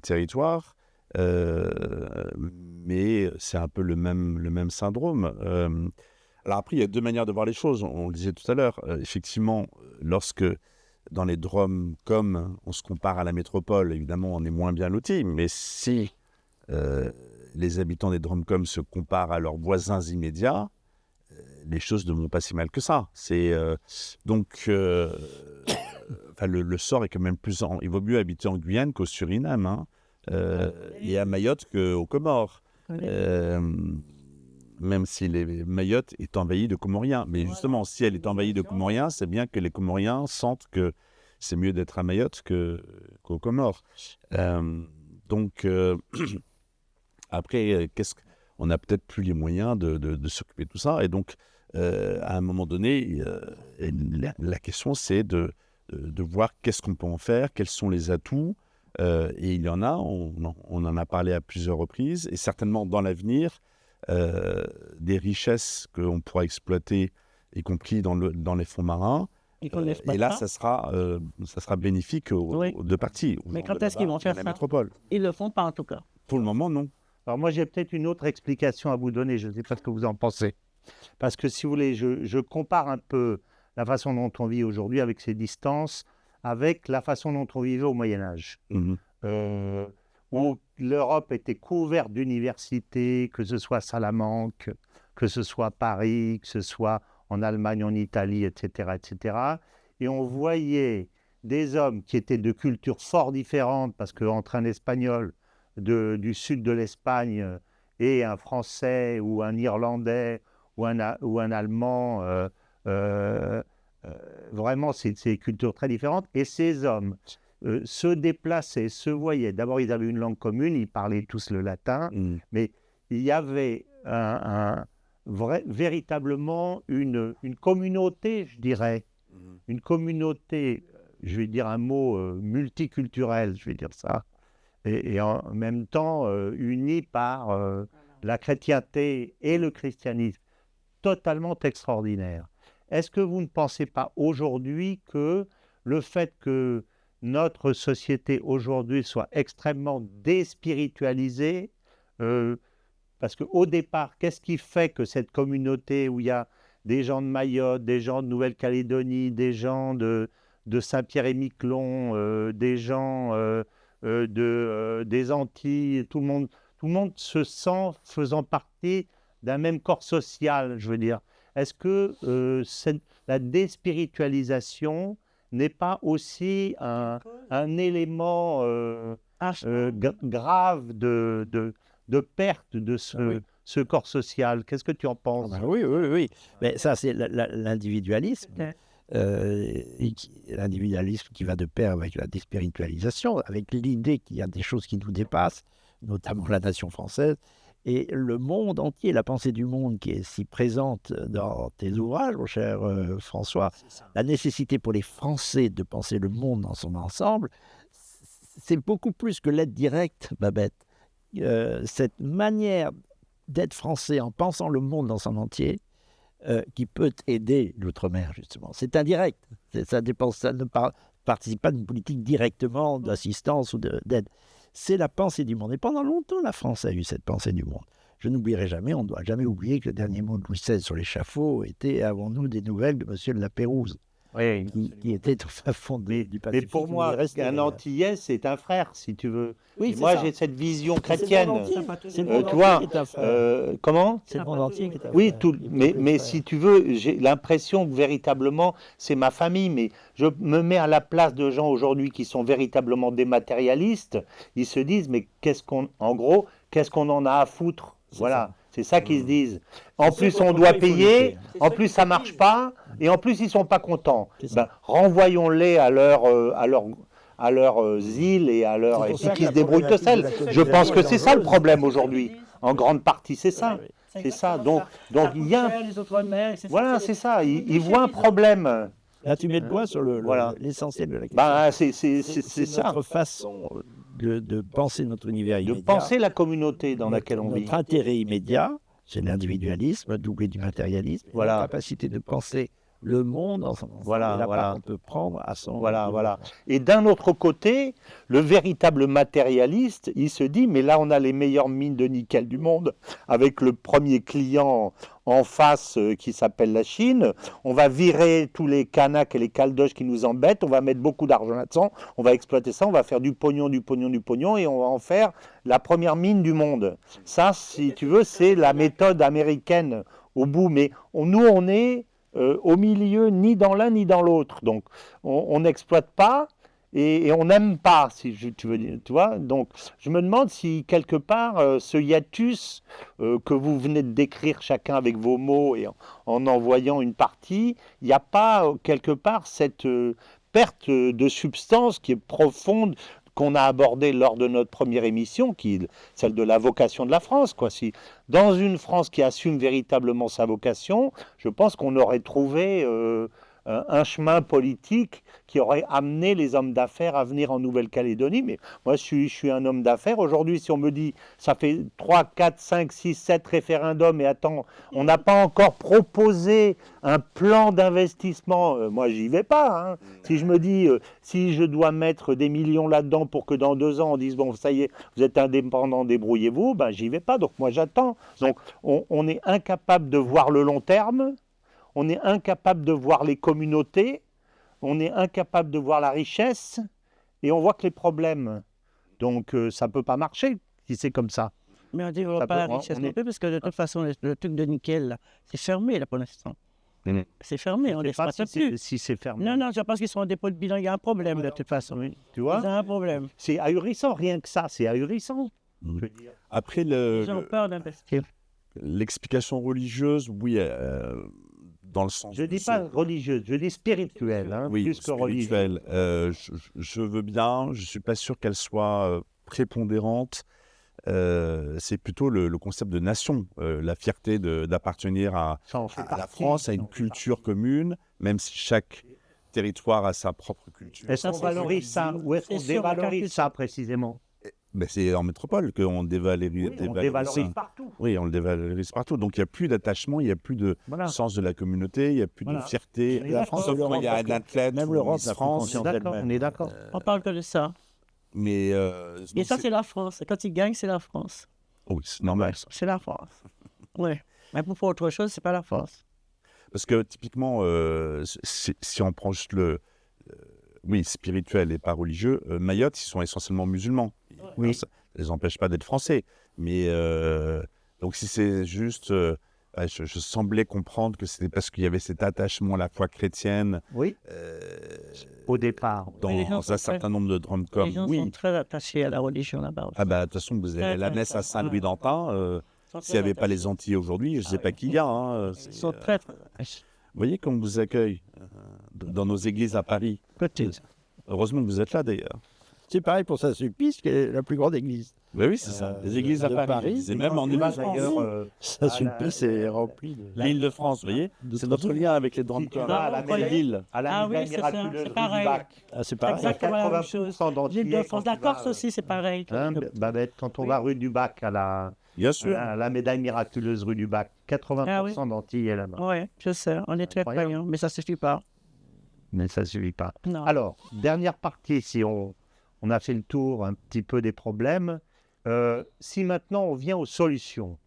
territoires, mais c'est un peu le même syndrome. Alors après, il y a deux manières de voir les choses. On le disait tout à l'heure. Effectivement, lorsque dans les DROM, comme on se compare à la métropole, évidemment, on est moins bien lotis. Mais si les habitants des DROM-COM se comparent à leurs voisins immédiats, les choses ne vont pas si mal que ça. Donc, le sort est quand même plus... Il vaut mieux habiter en Guyane qu'au Suriname, hein, et à Mayotte qu'aux Comores. Même si Mayotte est envahie de Comoriens. Mais justement, si elle est envahie de Comoriens, c'est bien que les Comoriens sentent que c'est mieux d'être à Mayotte qu'aux Comores. Donc, après, on n'a peut-être plus les moyens de s'occuper de tout ça. Et donc, à un moment donné, la question, c'est de voir qu'est-ce qu'on peut en faire, quels sont les atouts. Et il y en a, on en a parlé à plusieurs reprises. Et certainement, dans l'avenir, des richesses qu'on pourra exploiter, y compris dans les fonds marins. Et là, ça sera bénéfique aux deux parties. Mais quand est-ce qu'ils vont faire ça? Métropole. Ils ne le font pas, en tout cas. Pour le moment, non. Alors moi, j'ai peut-être une autre explication à vous donner. Je ne sais pas ce que vous en pensez. Parce que si vous voulez, je compare un peu la façon dont on vit aujourd'hui avec ces distances avec la façon dont on vivait au Moyen-Âge. Où l'Europe était couverte d'universités, que ce soit Salamanque, que ce soit Paris, que ce soit en Allemagne, en Italie, etc., etc. Et on voyait des hommes qui étaient de cultures fort différentes, parce qu'entre un Espagnol du sud de l'Espagne et un Français ou un Irlandais ou un Allemand, vraiment, c'est des cultures très différentes. Et ces hommes se déplaçaient, se voyaient. D'abord, ils avaient une langue commune, ils parlaient tous le latin, mais il y avait véritablement une communauté, je dirais, une communauté, je vais dire un mot multiculturel, je vais dire ça, et en même temps unie par la chrétienté et le christianisme, totalement extraordinaire. Est-ce que vous ne pensez pas aujourd'hui que le fait que notre société aujourd'hui soit extrêmement déspiritualisée, parce qu'au départ, qu'est-ce qui fait que cette communauté où il y a des gens de Mayotte, des gens de Nouvelle-Calédonie, des gens de Saint-Pierre-et-Miquelon, des gens des Antilles, tout le monde se sent faisant partie d'un même corps social, je veux dire. Est-ce que la déspiritualisation n'est pas aussi un élément grave de perte de ce corps social? Qu'est-ce que tu en penses? Oui. Mais ça, c'est l'individualisme. L'individualisme qui va de pair avec la déspiritualisation, avec l'idée qu'il y a des choses qui nous dépassent, notamment la nation française, et le monde entier, la pensée du monde qui est si présente dans tes ouvrages, mon cher François, la nécessité pour les Français de penser le monde dans son ensemble, c'est beaucoup plus que l'aide directe, Babette. Cette manière d'être français en pensant le monde dans son entier, qui peut aider l'outre-mer, justement. C'est indirect. Ça ne participe pas d'une politique directement d'assistance ou d'aide. C'est la pensée du monde. Et pendant longtemps, la France a eu cette pensée du monde. Je n'oublierai jamais, on ne doit jamais oublier que le dernier mot de Louis XVI sur l'échafaud était « Avons-nous des nouvelles de M. de la Pérouse ?» qui était au fin fond du Pacifique. Mais pour moi, un Antillais, c'est un frère, si tu veux. Oui, moi, j'ai cette vision chrétienne. C'est le monde entier qui est un frère. Comment? C'est le monde entier qui est un frère. Oui, mais si tu veux, j'ai l'impression que véritablement, c'est ma famille, mais je me mets à la place de gens aujourd'hui qui sont véritablement dématérialistes. Ils se disent, mais qu'est-ce qu'on en a à foutre? Voilà. C'est ça qu'ils se disent. En plus, on doit payer, en plus, ça ne marche pas, et en plus, ils ne sont pas contents. Renvoyons-les à leurs îles et à leur... et puis qu'ils se débrouillent tout seuls. Je pense que c'est ça le problème aujourd'hui. En grande partie, c'est ça. C'est ça. Donc il y a... Les Outre-mer, Voilà, c'est ça. Il voit un problème. Là, tu mets le doigt sur l'essentiel de la question. Bah, c'est c'est ça. notre façon de penser notre univers immédiat. De penser la communauté dans laquelle on vit. Notre intérêt immédiat, c'est l'individualisme doublé du matérialisme. Voilà. La capacité de penser le monde ensemble. Voilà, la voilà. part qu'on peut prendre à son... Voilà. Et d'un autre côté, le véritable matérialiste, il se dit, mais là, on a les meilleures mines de nickel du monde, avec le premier client en face qui s'appelle la Chine. On va virer tous les Kanaks et les Caldoches qui nous embêtent, on va mettre beaucoup d'argent là-dedans, on va exploiter ça, on va faire du pognon, et on va en faire la première mine du monde. Ça, si tu veux, c'est la méthode américaine au bout. Mais nous, on est... au milieu, ni dans l'un ni dans l'autre. Donc, on n'exploite pas et on n'aime pas, tu veux dire, tu vois. Donc, je me demande si quelque part, ce hiatus que vous venez de décrire chacun avec vos mots et en envoyant une partie, il n'y a pas quelque part cette perte de substance qui est profonde, qu'on a abordé lors de notre première émission, qui est celle de la vocation de la France, quoi. Si dans une France qui assume véritablement sa vocation, je pense qu'on aurait trouvé un chemin politique qui aurait amené les hommes d'affaires à venir en Nouvelle-Calédonie. Mais moi, je suis un homme d'affaires. Aujourd'hui, si on me dit, ça fait 3, 4, 5, 6, 7 référendums, et attends, on n'a pas encore proposé un plan d'investissement, moi, j'y vais pas. Hein. Si je me dis, si je dois mettre des millions là-dedans pour que dans 2 ans, on dise, bon, ça y est, vous êtes indépendants, débrouillez-vous, ben, j'y vais pas. Donc, moi, j'attends. Donc, on est incapable de voir le long terme. On est incapable de voir les communautés, on est incapable de voir la richesse, et on voit que les problèmes. Donc ça ne peut pas marcher si c'est comme ça. Mais on ne développe pas la richesse non plus, parce que de toute façon, le truc de nickel, là, c'est fermé là, pour l'instant. C'est fermé, on ne l'exploite plus. Si c'est fermé. Non, je pense qu'ils sont en dépôt de bilan, il y a un problème de toute façon. Oui, tu vois, il y a un problème. C'est ahurissant, rien que ça, c'est ahurissant. Je veux dire. Après, Les gens ont peur d'investir. L'explication religieuse, oui, dans le sens... Je ne dis pas religieuse, je dis spirituelle, hein, oui, plus que religieuse. Je veux bien, je ne suis pas sûr qu'elle soit prépondérante. C'est plutôt le concept de nation, la fierté d'appartenir à la France, à une culture commune, même si chaque territoire a sa propre culture. Est-ce qu'on valorise ça ou est-ce qu'on dévalorise ça précisément? Ben, c'est en métropole qu'on dévalorise. On dévalorise partout. Oui, on le dévalorise partout. Donc il n'y a plus d'attachement, il n'y a plus de sens de la communauté, il n'y a plus de fierté. La France, il y a un athlète, même l'Europe, la France. On est d'accord. On parle que de ça. Mais et ça, c'est la France. Quand ils gagnent, c'est la France. Oui, c'est normal. C'est la France. Oui. Mais pour faire autre chose, c'est pas la France. Parce que typiquement, si on prend juste spirituel et pas religieux, Mayotte, ils sont essentiellement musulmans. Oui. Ça ne les empêche pas d'être français. Mais donc si c'est juste... je semblais comprendre que c'était parce qu'il y avait cet attachement à la foi chrétienne. Oui. Au départ. Dans un certain nombre de rom-coms. Les gens sont très attachés à la religion là-bas. Ah bah de toute façon, vous avez la messe à Saint-Louis-d'Antin. S'il n'y avait pas les Antillais aujourd'hui, je ne sais pas qui il y a. Hein, ils sont très vous voyez comme on vous accueille dans nos églises à Paris. Heureusement que vous êtes là d'ailleurs. C'est pareil pour Saint-Sulpice, qui est la plus grande église. Oui, c'est ça. Les églises à Paris. Et même en d'ailleurs. Saint-Sulpice est rempli de... L'Île-de-France, vous voyez. C'est notre lien avec les grandes à la médaille miraculeuse du Bac. C'est pareil. Exactement la même chose. L'Île-de-France, la Corse aussi, c'est pareil. Babette, quand on va rue du Bac à la médaille miraculeuse rue du Bac, 80% d'Antillais là-bas. Oui, je sais, on est très croyants, mais ça ne suffit pas. Mais ça ne suffit pas. Non. Alors, dernière partie, si on a fait le tour un petit peu des problèmes, si maintenant on vient aux solutions,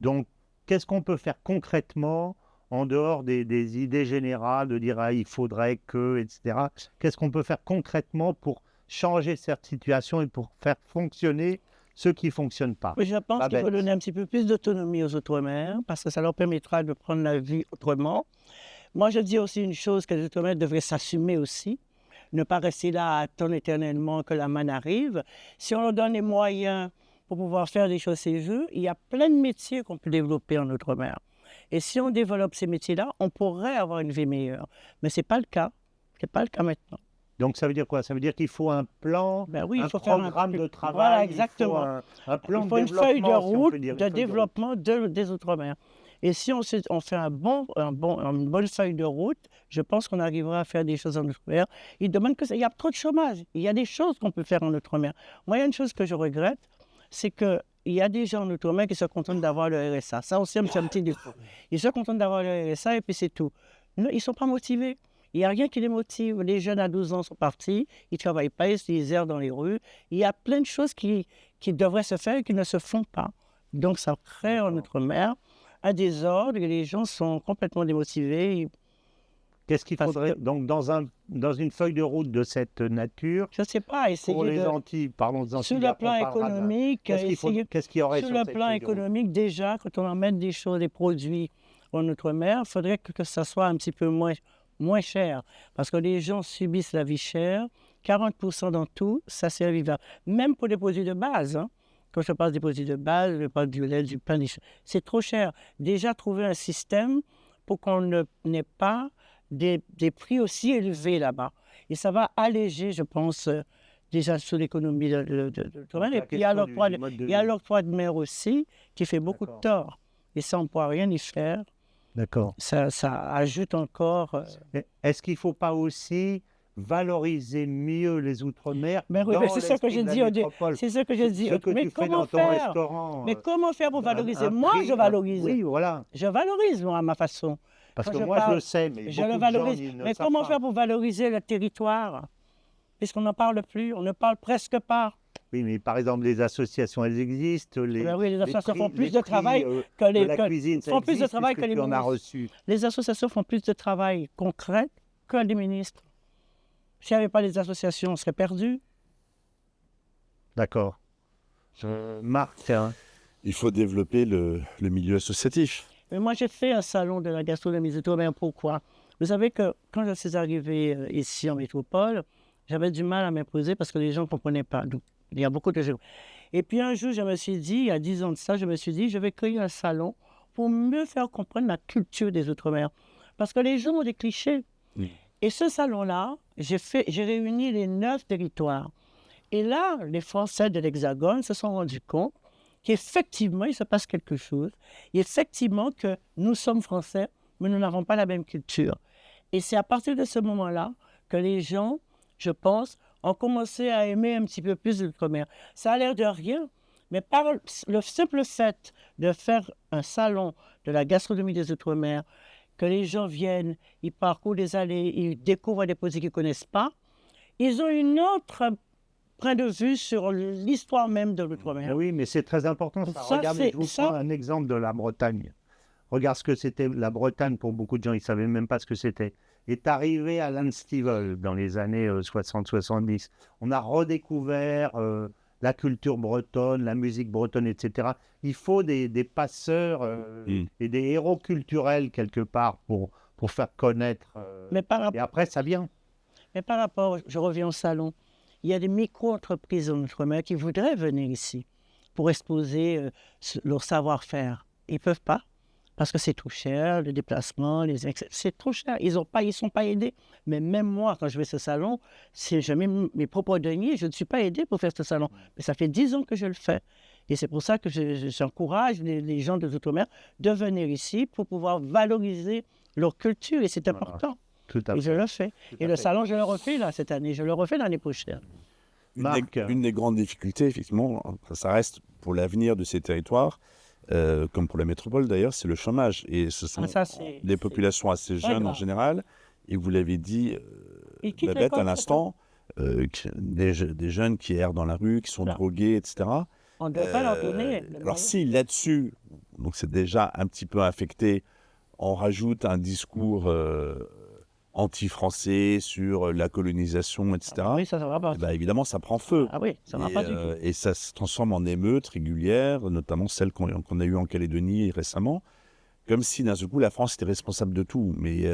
donc qu'est-ce qu'on peut faire concrètement en dehors des idées générales, de dire il faudrait que, etc. Qu'est-ce qu'on peut faire concrètement pour changer cette situation et pour faire fonctionner ce qui ne fonctionne pas? Je pense qu'il faut donner un petit peu plus d'autonomie aux Outre-mer parce que ça leur permettra de prendre la vie autrement. Moi, je dis aussi une chose, que les Outre-mer devraient s'assumer aussi, ne pas rester là à attendre éternellement que la manne arrive. Si on leur donne les moyens pour pouvoir faire des choses chez eux, il y a plein de métiers qu'on peut développer en Outre-mer. Et si on développe ces métiers-là, on pourrait avoir une vie meilleure. Mais ce n'est pas le cas. Ce n'est pas le cas maintenant. Donc ça veut dire quoi? Ça veut dire qu'il faut un plan, oui, un il faut faire programme de travail, Voilà, exactement. un plan il faut de une développement, feuille de si on route peut dire, de développement des Outre-mer. Et si on fait une bonne feuille de route, je pense qu'on arrivera à faire des choses en Outre-mer. Il demande que il y a trop de chômage. Il y a des choses qu'on peut faire en Outre-mer. Moi, il y a une chose que je regrette, c'est qu'il y a des gens en Outre-mer qui se contentent d'avoir le RSA. Ça aussi, c'est un petit défaut. Ils se contentent d'avoir le RSA et puis c'est tout. Non, ils ne sont pas motivés. Il n'y a rien qui les motive. Les jeunes à 12 ans sont partis, ils ne travaillent pas, ils errent dans les rues. Il y a plein de choses qui devraient se faire et qui ne se font pas. Donc ça crée en Outre-mer un désordre et les gens sont complètement démotivés. Qu'est-ce qu'il faudrait, donc dans une feuille de route de cette nature, je ne sais pas, essayer pour les Antilles, parlons des Antilles, sur le plan économique, qu'est-ce qu'il y aurait sur le plan économique, déjà, quand on emmène des choses, des produits en Outre-mer, il faudrait que ça soit un petit peu moins cher, parce que les gens subissent la vie chère. 40% dans tout, ça c'est vivable. Même pour les produits de base, hein. Quand je parle des produits de base, je parle du lait, du pain, c'est trop cher. Déjà, trouver un système pour qu'on n'ait pas des prix aussi élevés là-bas. Et ça va alléger, je pense, déjà sur l'économie de l'Outre-mer. Et puis, il y a l'octroi de mer aussi, qui fait beaucoup de tort. Et ça, on ne pourra rien y faire. D'accord. Ça ajoute encore... Est-ce qu'il ne faut pas aussi valoriser mieux les Outre-mer? Mais oui, c'est ça que j'ai dit. C'est ce que j'ai dit. Mais comment faire? Mais comment faire pour valoriser? Moi, je valorise. Oui, voilà. Je valorise, moi, à ma façon. Parce que moi, je le sais, mais je le valorise. Mais comment faire pour valoriser le territoire? Puisqu'on n'en parle plus, on ne parle presque pas. Oui, mais par exemple, les associations, elles existent. Les associations font plus de travail que les cuisine, font plus de travail que les ministres. On a reçu. Les associations font plus de travail concret que les ministres. S'il n'y avait pas les associations, on serait perdu. D'accord. Marc, il faut développer le milieu associatif. Mais moi, j'ai fait un salon de la gastronomie des Outre-mer. Pourquoi? Vous savez que quand je suis arrivé ici en métropole, j'avais du mal à m'imposer parce que les gens ne comprenaient pas. Donc, il y a beaucoup de gens. Et puis un jour, je me suis dit, il y a 10 ans de ça, je me suis dit, je vais créer un salon pour mieux faire comprendre la culture des Outre-mer. Parce que les gens ont des clichés. Et ce salon-là, j'ai réuni les 9 territoires. Et là, les Français de l'Hexagone se sont rendus compte qu'effectivement, il se passe quelque chose. Et effectivement, que nous sommes Français, mais nous n'avons pas la même culture. Et c'est à partir de ce moment-là que les gens, je pense, ont commencé à aimer un petit peu plus l'Outre-mer. Ça a l'air de rien, mais par le simple fait de faire un salon de la gastronomie des Outre-mer, que les gens viennent, ils parcourent des allées, ils découvrent des produits qu'ils ne connaissent pas, ils ont une autre point de vue sur l'histoire même de l'Outre-mer. Oui, mais c'est très important. Regardez, je vous prends un exemple de la Bretagne. Regarde ce que c'était la Bretagne pour beaucoup de gens, ils ne savaient même pas ce que c'était. Est arrivé à l'Unstivel dans les années 60-70. On a redécouvert la culture bretonne, la musique bretonne, etc. Il faut des passeurs et des héros culturels quelque part pour faire connaître. Et après, ça vient. Mais par rapport, je reviens au salon, il y a des micro-entreprises en Outre-mer qui voudraient venir ici pour exposer leur savoir-faire. Ils ne peuvent pas. Parce que c'est trop cher, le déplacement, c'est trop cher. Ils ne sont pas aidés. Mais même moi, quand je vais à ce salon, je mets mes propres deniers, je ne suis pas aidé pour faire ce salon. Mais ça fait 10 ans que je le fais. Et c'est pour ça que j'encourage les gens des Outre-mer de venir ici pour pouvoir valoriser leur culture. Et c'est important. Tout à fait. Et je le fais. Et le salon, je le refais là cette année. Je le refais l'année prochaine. Une des grandes difficultés, effectivement, ça reste pour l'avenir de ces territoires, comme pour la métropole d'ailleurs, c'est le chômage. Et ce sont des populations assez jeunes en général. Et vous l'avez dit, Babette, à l'instant, des jeunes qui errent dans la rue, qui sont drogués, etc. On ne doit pas leur donner. Alors si là-dessus, donc c'est déjà un petit peu infecté, on rajoute un discours anti-français sur la colonisation, etc. Oui, ça va pas. Évidemment, ça prend feu. Ah oui, ça ne va pas du tout. Et ça se transforme en émeutes régulières, notamment celles qu'on a eues en Calédonie récemment, comme si d'un seul coup la France était responsable de tout. Mais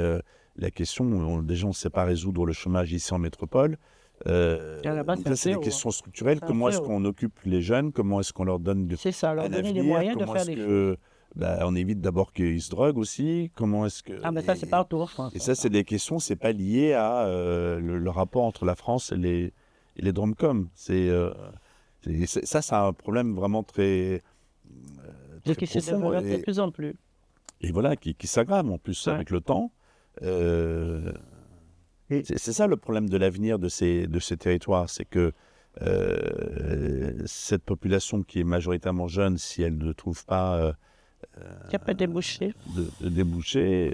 la question, déjà on ne sait pas résoudre le chômage ici en métropole. C'est des questions structurelles. Comment est-ce qu'on occupe les jeunes? Comment est-ce qu'on leur donne leur donner les moyens de faire des choses. on évite d'abord qu'ils se droguent aussi. Comment est-ce que... Ah, mais ça, c'est partout en France. Et ça, c'est des questions, c'est pas lié à le rapport entre la France et les Dromcom. C'est un problème vraiment très qui se développe de plus en plus. Et voilà, qui s'aggrave en plus avec le temps. C'est ça le problème de l'avenir de ces territoires, c'est que cette population qui est majoritairement jeune, si elle ne trouve pas qui a pas débouché. de débouchés,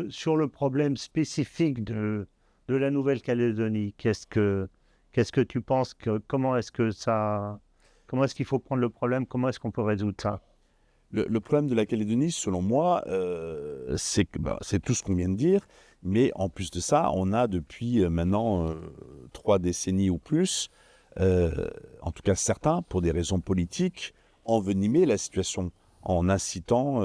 sur le problème spécifique de la Nouvelle-Calédonie, qu'est-ce que tu penses comment est-ce qu'il faut prendre le problème, comment est-ce qu'on peut résoudre ça? Le problème de la Calédonie, selon moi, c'est tout ce qu'on vient de dire, mais en plus de ça, on a depuis maintenant 3 décennies ou plus, en tout cas certains, pour des raisons politiques, envenimé la situation en incitant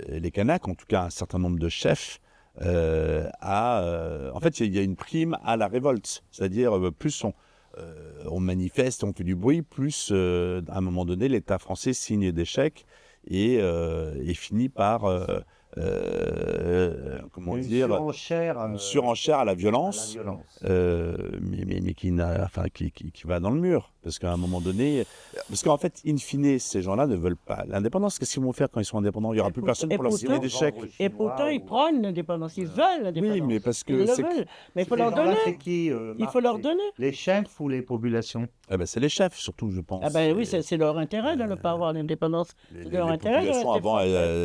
les Kanaks, en tout cas un certain nombre de chefs, en fait, il y a une prime à la révolte, c'est-à-dire plus on manifeste, on fait du bruit, plus à un moment donné, l'État français signe des chèques et finit par une surenchère à la violence, mais qui va dans le mur, parce qu'à un moment donné, parce qu'en fait, in fine, ces gens-là ne veulent pas l'indépendance. Qu'est-ce qu'ils vont faire quand ils seront indépendants? Il n'y aura plus personne pour leur signer des chèques. Et pourtant, ils prennent l'indépendance, ils veulent l'indépendance. Oui, mais parce que ils le veulent. Mais il faut leur donner. Il faut leur donner. Les chefs ou les populations? C'est les chefs, surtout, je pense. Oui, c'est leur intérêt de ne pas avoir l'indépendance. C'est leur intérêt. Avant,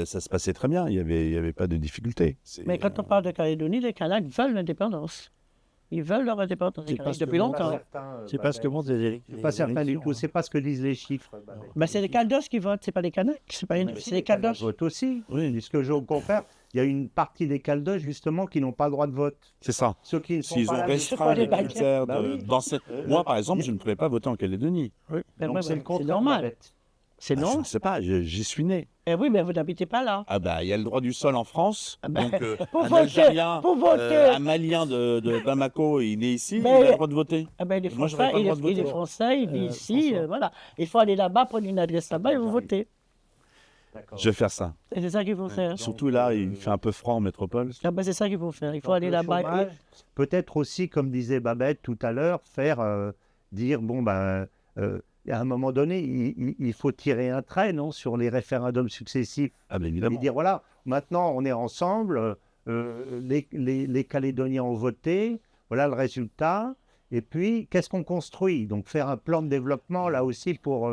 ça se passait très bien. Il n'y avait pas de difficultés. Mais quand on parle de Calédonie, les Kanaks veulent l'indépendance. Ils veulent leur indépendance depuis longtemps. C'est pas ce que montrent les élections. Pas certain du tout. C'est pas ce que disent les chiffres. C'est les Caldos qui votent, c'est pas les Kanaks. C'est les Caldos. Ils votent aussi. Oui. Puisque au contraire, il y a une partie des Caldos justement qui n'ont pas le droit de vote. C'est ça. Ceux qui sont S'ils ont restreint les critères Moi, par exemple, je ne pouvais pas voter en Calédonie. Oui. Donc c'est normal. C'est non. Je ne sais pas, j'y suis né. Oui, mais vous n'habitez pas là. Il y a le droit du sol en France. Donc, un Algérien, un Malien de Bamako, il est ici, il a le droit de voter. Il est français, il est ici, voilà. Il faut aller là-bas, prendre une adresse là-bas et vous votez. Je vais faire ça. C'est ça qu'il faut faire. Surtout là, il fait un peu froid en métropole. C'est ça qu'il faut faire. Il faut aller là-bas. Peut-être aussi, comme disait Babette tout à l'heure, dire à un moment donné, il faut tirer un trait, non, sur les référendums successifs. Évidemment. Et dire, voilà, maintenant on est ensemble, les Calédoniens ont voté, voilà le résultat, et puis qu'est-ce qu'on construit? Donc faire un plan de développement, là aussi, pour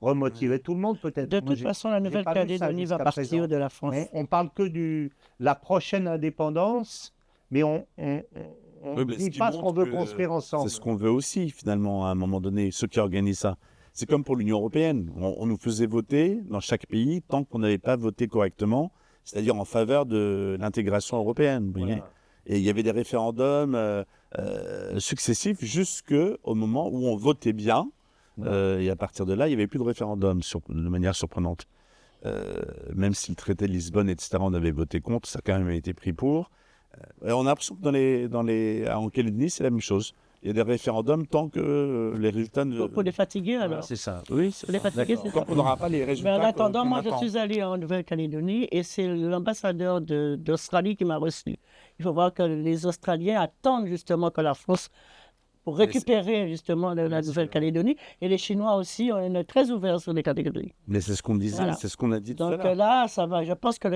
remotiver tout le monde, peut-être. De toute façon, la Nouvelle-Calédonie va partir de la France. On parle que de la prochaine indépendance, mais on ne dit pas ce qu'on veut construire ensemble. C'est ce qu'on veut aussi, finalement, à un moment donné, ceux qui organisent ça. C'est comme pour l'Union européenne. On nous faisait voter dans chaque pays tant qu'on n'avait pas voté correctement, c'est-à-dire en faveur de l'intégration européenne. Voilà. Et il y avait des référendums successifs jusqu'au moment où on votait bien. Et à partir de là, il n'y avait plus de référendum de manière surprenante. Même si le traité de Lisbonne, etc., on avait voté contre, ça a quand même été pris pour. On a l'impression que en Calédonie, c'est la même chose. Il y a des référendums tant que les résultats ne... Pour les fatiguer, alors. C'est ça. Oui, pour les fatiguer, c'est ça. Tant qu'on n'aura pas les résultats. Mais en attendant, moi, je suis allé en Nouvelle-Calédonie et c'est l'ambassadeur d'Australie qui m'a reçu. Il faut voir que les Australiens attendent justement que la France, pour récupérer justement la Nouvelle-Calédonie, et les Chinois aussi, on est très ouverts sur les Calédonies. Mais c'est ce qu'on disait, c'est ce qu'on a dit tout à l'heure. Donc là, ça va. Je pense que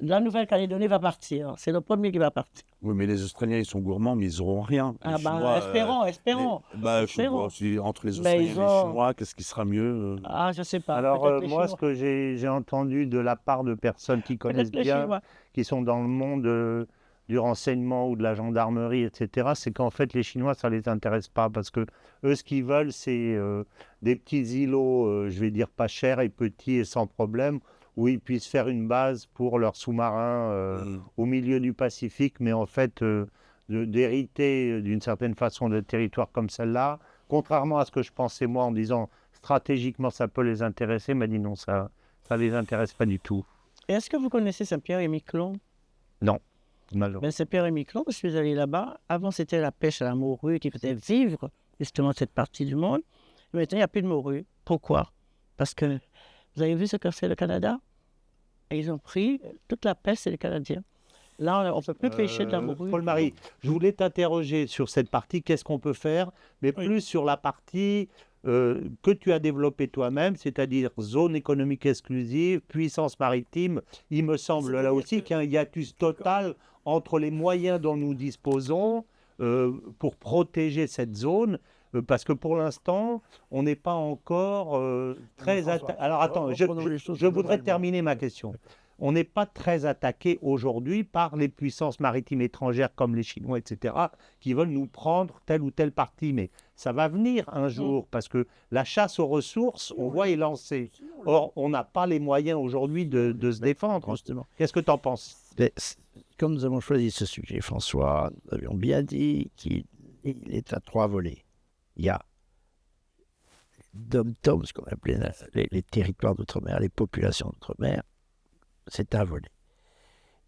la Nouvelle-Calédonie va partir. C'est le premier qui va partir. Oui, mais les Australiens, ils sont gourmands, mais ils n'auront rien. Chinois, espérons. Entre les Australiens et les Chinois, qu'est-ce qui sera mieux je ne sais pas. Alors, moi, ce que j'ai entendu de la part de personnes qui connaissent bien, qui sont dans le monde du renseignement ou de la gendarmerie, etc., c'est qu'en fait, les Chinois, ça ne les intéresse pas, parce que eux, ce qu'ils veulent, c'est des petits îlots, je vais dire, pas chers et petits et sans problème, où ils puissent faire une base pour leurs sous-marins au milieu du Pacifique, mais en fait, d'hériter d'une certaine façon de territoires comme celle-là, contrairement à ce que je pensais moi en disant stratégiquement ça peut les intéresser, m'a dit non, ça ne les intéresse pas du tout. Et est-ce que vous connaissez Saint-Pierre-et-Miquelon? Non, malheureusement. Saint-Pierre-et-Miquelon, je suis allé là-bas. Avant, c'était la pêche à la morue qui faisait vivre justement cette partie du monde. Mais maintenant, il n'y a plus de morue. Pourquoi? Parce que vous avez vu ce qu'a fait le Canada? Et ils ont pris toute la pêche, c'est les Canadiens. Là, on ne peut plus pêcher de la morue. Paul-Marie, je voulais t'interroger sur cette partie, qu'est-ce qu'on peut faire, mais plus sur la partie que tu as développée toi-même, c'est-à-dire zone économique exclusive, puissance maritime. Il me semble là aussi qu'il y a un hiatus total entre les moyens dont nous disposons pour protéger cette zone, parce que pour l'instant, on n'est pas encore très attaqué. Alors attends, je voudrais terminer ma question. On n'est pas très attaqué aujourd'hui par les puissances maritimes étrangères comme les Chinois, etc., qui veulent nous prendre telle ou telle partie. Mais ça va venir un jour, parce que la chasse aux ressources, on voit, est lancée. Or, on n'a pas les moyens aujourd'hui de se défendre. Justement. Qu'est-ce que tu en penses? Comme nous avons choisi ce sujet, François, nous avions bien dit qu'il est à 3 volets. Il y a dom-tom, ce qu'on appelait les territoires d'outre-mer, les populations d'outre-mer. C'est un volet.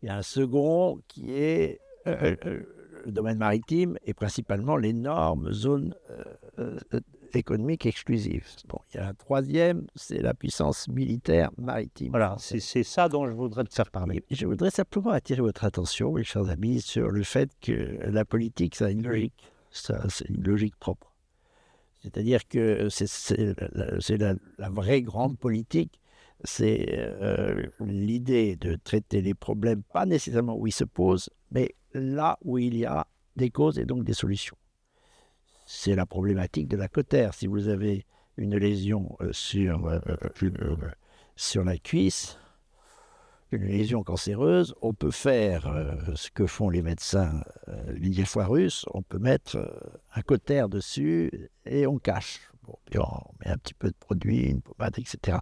Il y a un second qui est le domaine maritime et principalement l'énorme zone économique exclusive. Bon, il y a un troisième, c'est la puissance militaire maritime. Voilà, c'est ça dont je voudrais te faire parler. Je voudrais simplement attirer votre attention, mes chers amis, sur le fait que la politique, ça a une logique. C'est une logique propre. C'est-à-dire que c'est la vraie grande politique. C'est l'idée de traiter les problèmes, pas nécessairement où ils se posent, mais là où il y a des causes et donc des solutions. C'est la problématique de la cotère. Si vous avez une lésion sur la cuisse, une lésion cancéreuse, on peut faire ce que font les médecins russe, on peut mettre un cotère dessus et on cache. Bon, puis on met un petit peu de produit, une pommade, etc.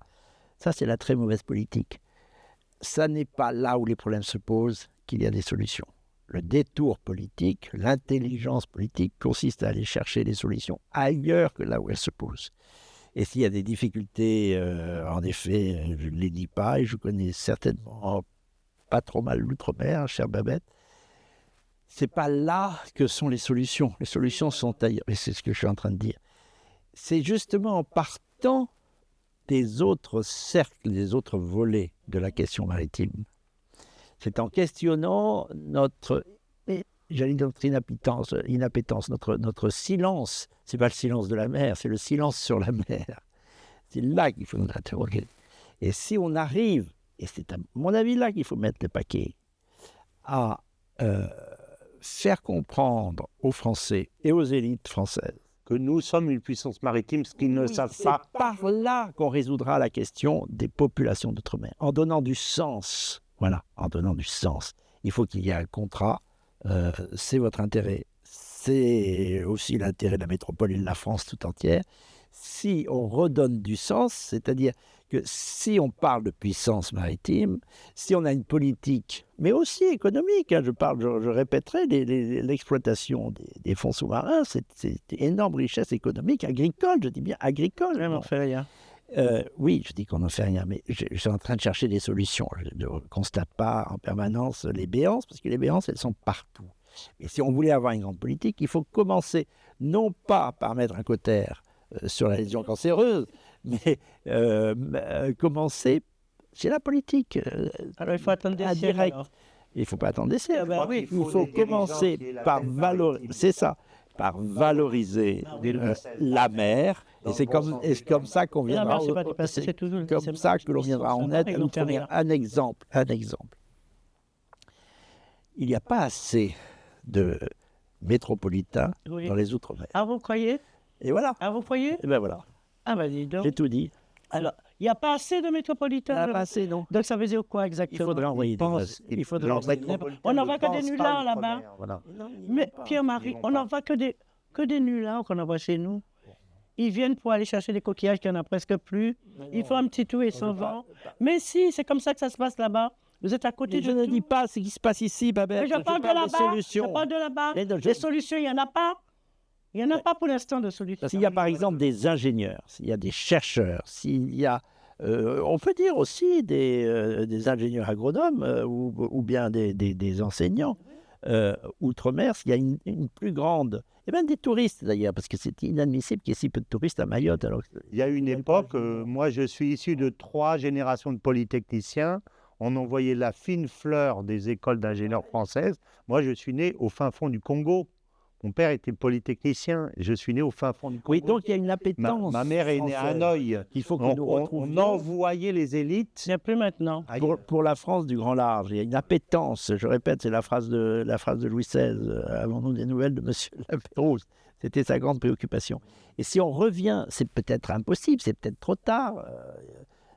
Ça, c'est la très mauvaise politique. Ça n'est pas là où les problèmes se posent qu'il y a des solutions. Le détour politique, l'intelligence politique consiste à aller chercher des solutions ailleurs que là où elles se posent. Et s'il y a des difficultés, en effet, je ne les nie pas, et je connais certainement pas trop mal l'outre-mer, chère Babette. C'est pas là que sont les solutions. Les solutions sont ailleurs. Et c'est ce que je suis en train de dire. C'est justement en partant des autres cercles, des autres volets de la question maritime. C'est en questionnant notre inappétence, notre silence. C'est pas le silence de la mer, c'est le silence sur la mer. C'est là qu'il faut nous interroger. Et si on arrive, et c'est à mon avis là qu'il faut mettre le paquet, à faire comprendre aux Français et aux élites françaises que nous sommes une puissance maritime, ce qu'ils ne savent pas. C'est par là qu'on résoudra la question des populations d'outre-mer, en donnant du sens. Voilà, en donnant du sens. Il faut qu'il y ait un contrat, c'est votre intérêt, c'est aussi l'intérêt de la métropole et de la France tout entière. Si on redonne du sens, c'est-à-dire que si on parle de puissance maritime, si on a une politique, mais aussi économique, hein, je répéterai, l'exploitation des fonds sous-marins, c'est une énorme richesse économique, agricole, je dis bien agricole. On n'en fait rien. Oui, je dis qu'on n'en fait rien, mais je suis en train de chercher des solutions. Je ne constate pas en permanence les béances, parce que les béances, elles sont partout. Mais si on voulait avoir une grande politique, il faut commencer, non pas par mettre un cotère sur la lésion cancéreuse, mais commencer c'est la politique. Alors il faut attendre des siècles. Alors. Il ne faut pas attendre des siècles. Oui, il faut commencer par valoriser. C'est ça. Par valoriser la mer, et c'est comme ça qu'on viendra. C'est comme ça que l'on viendra en aide. Un exemple. Il n'y a pas assez de métropolitains dans les outre-mer. Ah, vous croyez? Et voilà. Ah, vous croyez? Et ben voilà. Ah, ben dis donc. J'ai tout dit. Alors, il n'y a pas assez de métropolitains. Il n'y a pas assez, non. Donc ça veut dire quoi exactement? Il faudrait envoyer il faudrait on n'envoie que des nullards là-bas. Voilà. Mais Pierre-Marie, on n'envoie que des nullards qu'on envoie chez nous. Ils viennent pour aller chercher des coquillages qu'il n'y en a presque plus. Ils font un petit tour et s'en vont. Mais si, c'est comme ça que ça se passe là-bas. Vous êtes à côté de je ne dis pas ce qui se passe ici, Babette. Mais je parle de là-bas. Je parle de là-bas. Les solutions, il n'y en a pas. Il n'y en a pas pour l'instant de solutions. S'il y a par exemple des ingénieurs, s'il y a des chercheurs, s'il y a, on peut dire aussi des ingénieurs agronomes ou bien des enseignants, outre-mer, il y a une plus grande, et même des touristes d'ailleurs, parce que c'est inadmissible qu'il y ait si peu de touristes à Mayotte. Alors il y a une époque, moi je suis issu de 3 générations de polytechniciens, on envoyait la fine fleur des écoles d'ingénieurs françaises. Moi je suis né au fin fond du Congo. Mon père était polytechnicien, je suis né au fin fond du Congo. Oui, donc il y a une appétence. Ma mère est née à Hanoï. Il faut qu'on nous retrouve. On envoyait les élites. Il n'y a plus maintenant. Pour la France du grand large, il y a une appétence. Je répète, c'est la phrase de Louis XVI. Avons-nous des nouvelles de Monsieur Lapérouse? C'était sa grande préoccupation. Et si on revient, c'est peut-être impossible, c'est peut-être trop tard.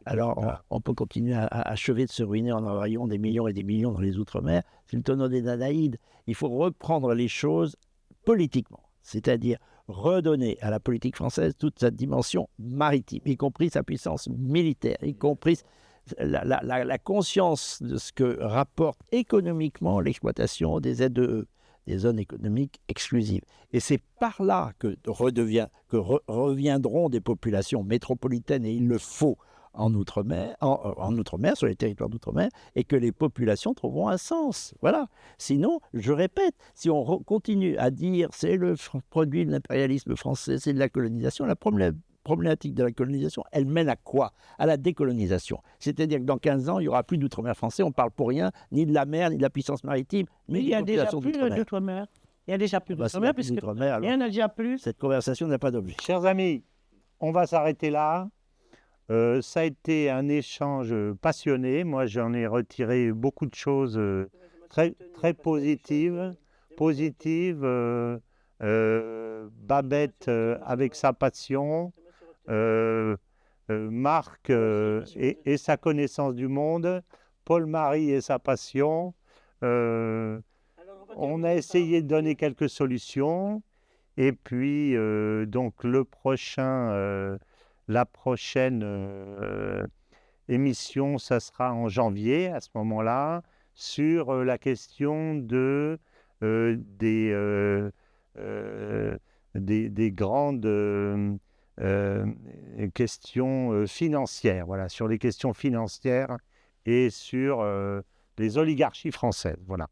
Alors, on peut continuer à achever de se ruiner en envoyant des millions et des millions dans les Outre-mer. C'est le tonneau des Danaïdes. Il faut reprendre les choses politiquement, c'est-à-dire redonner à la politique française toute sa dimension maritime, y compris sa puissance militaire, y compris la conscience de ce que rapporte économiquement l'exploitation des ZEE, des zones économiques exclusives. Et c'est par là que reviendront des populations métropolitaines, et il le faut, en Outre-mer, sur les territoires d'Outre-mer, et que les populations trouveront un sens. Voilà. Sinon, je répète, si on continue à dire c'est le produit de l'impérialisme français, c'est de la colonisation, la problématique de la colonisation, elle mène à quoi? À la décolonisation. C'est-à-dire que dans 15 ans, il n'y aura plus d'Outre-mer français, on ne parle pour rien, ni de la mer, ni de la puissance maritime, mais il y a déjà plus d'Outre-mer. Il y a déjà plus d'Outre-mer, puisque il y en a déjà plus. Cette conversation n'a pas d'objet. Chers amis, on va s'arrêter là. Ça a été un échange passionné. Moi, j'en ai retiré beaucoup de choses très positives. Babette avec sa passion, Marc et sa connaissance du monde, Paul-Marie et sa passion. On a essayé de donner quelques solutions. Et puis, donc, la prochaine émission, ça sera en janvier, à ce moment-là, sur la question des grandes questions financières, voilà, sur les questions financières et sur les oligarchies françaises. Voilà.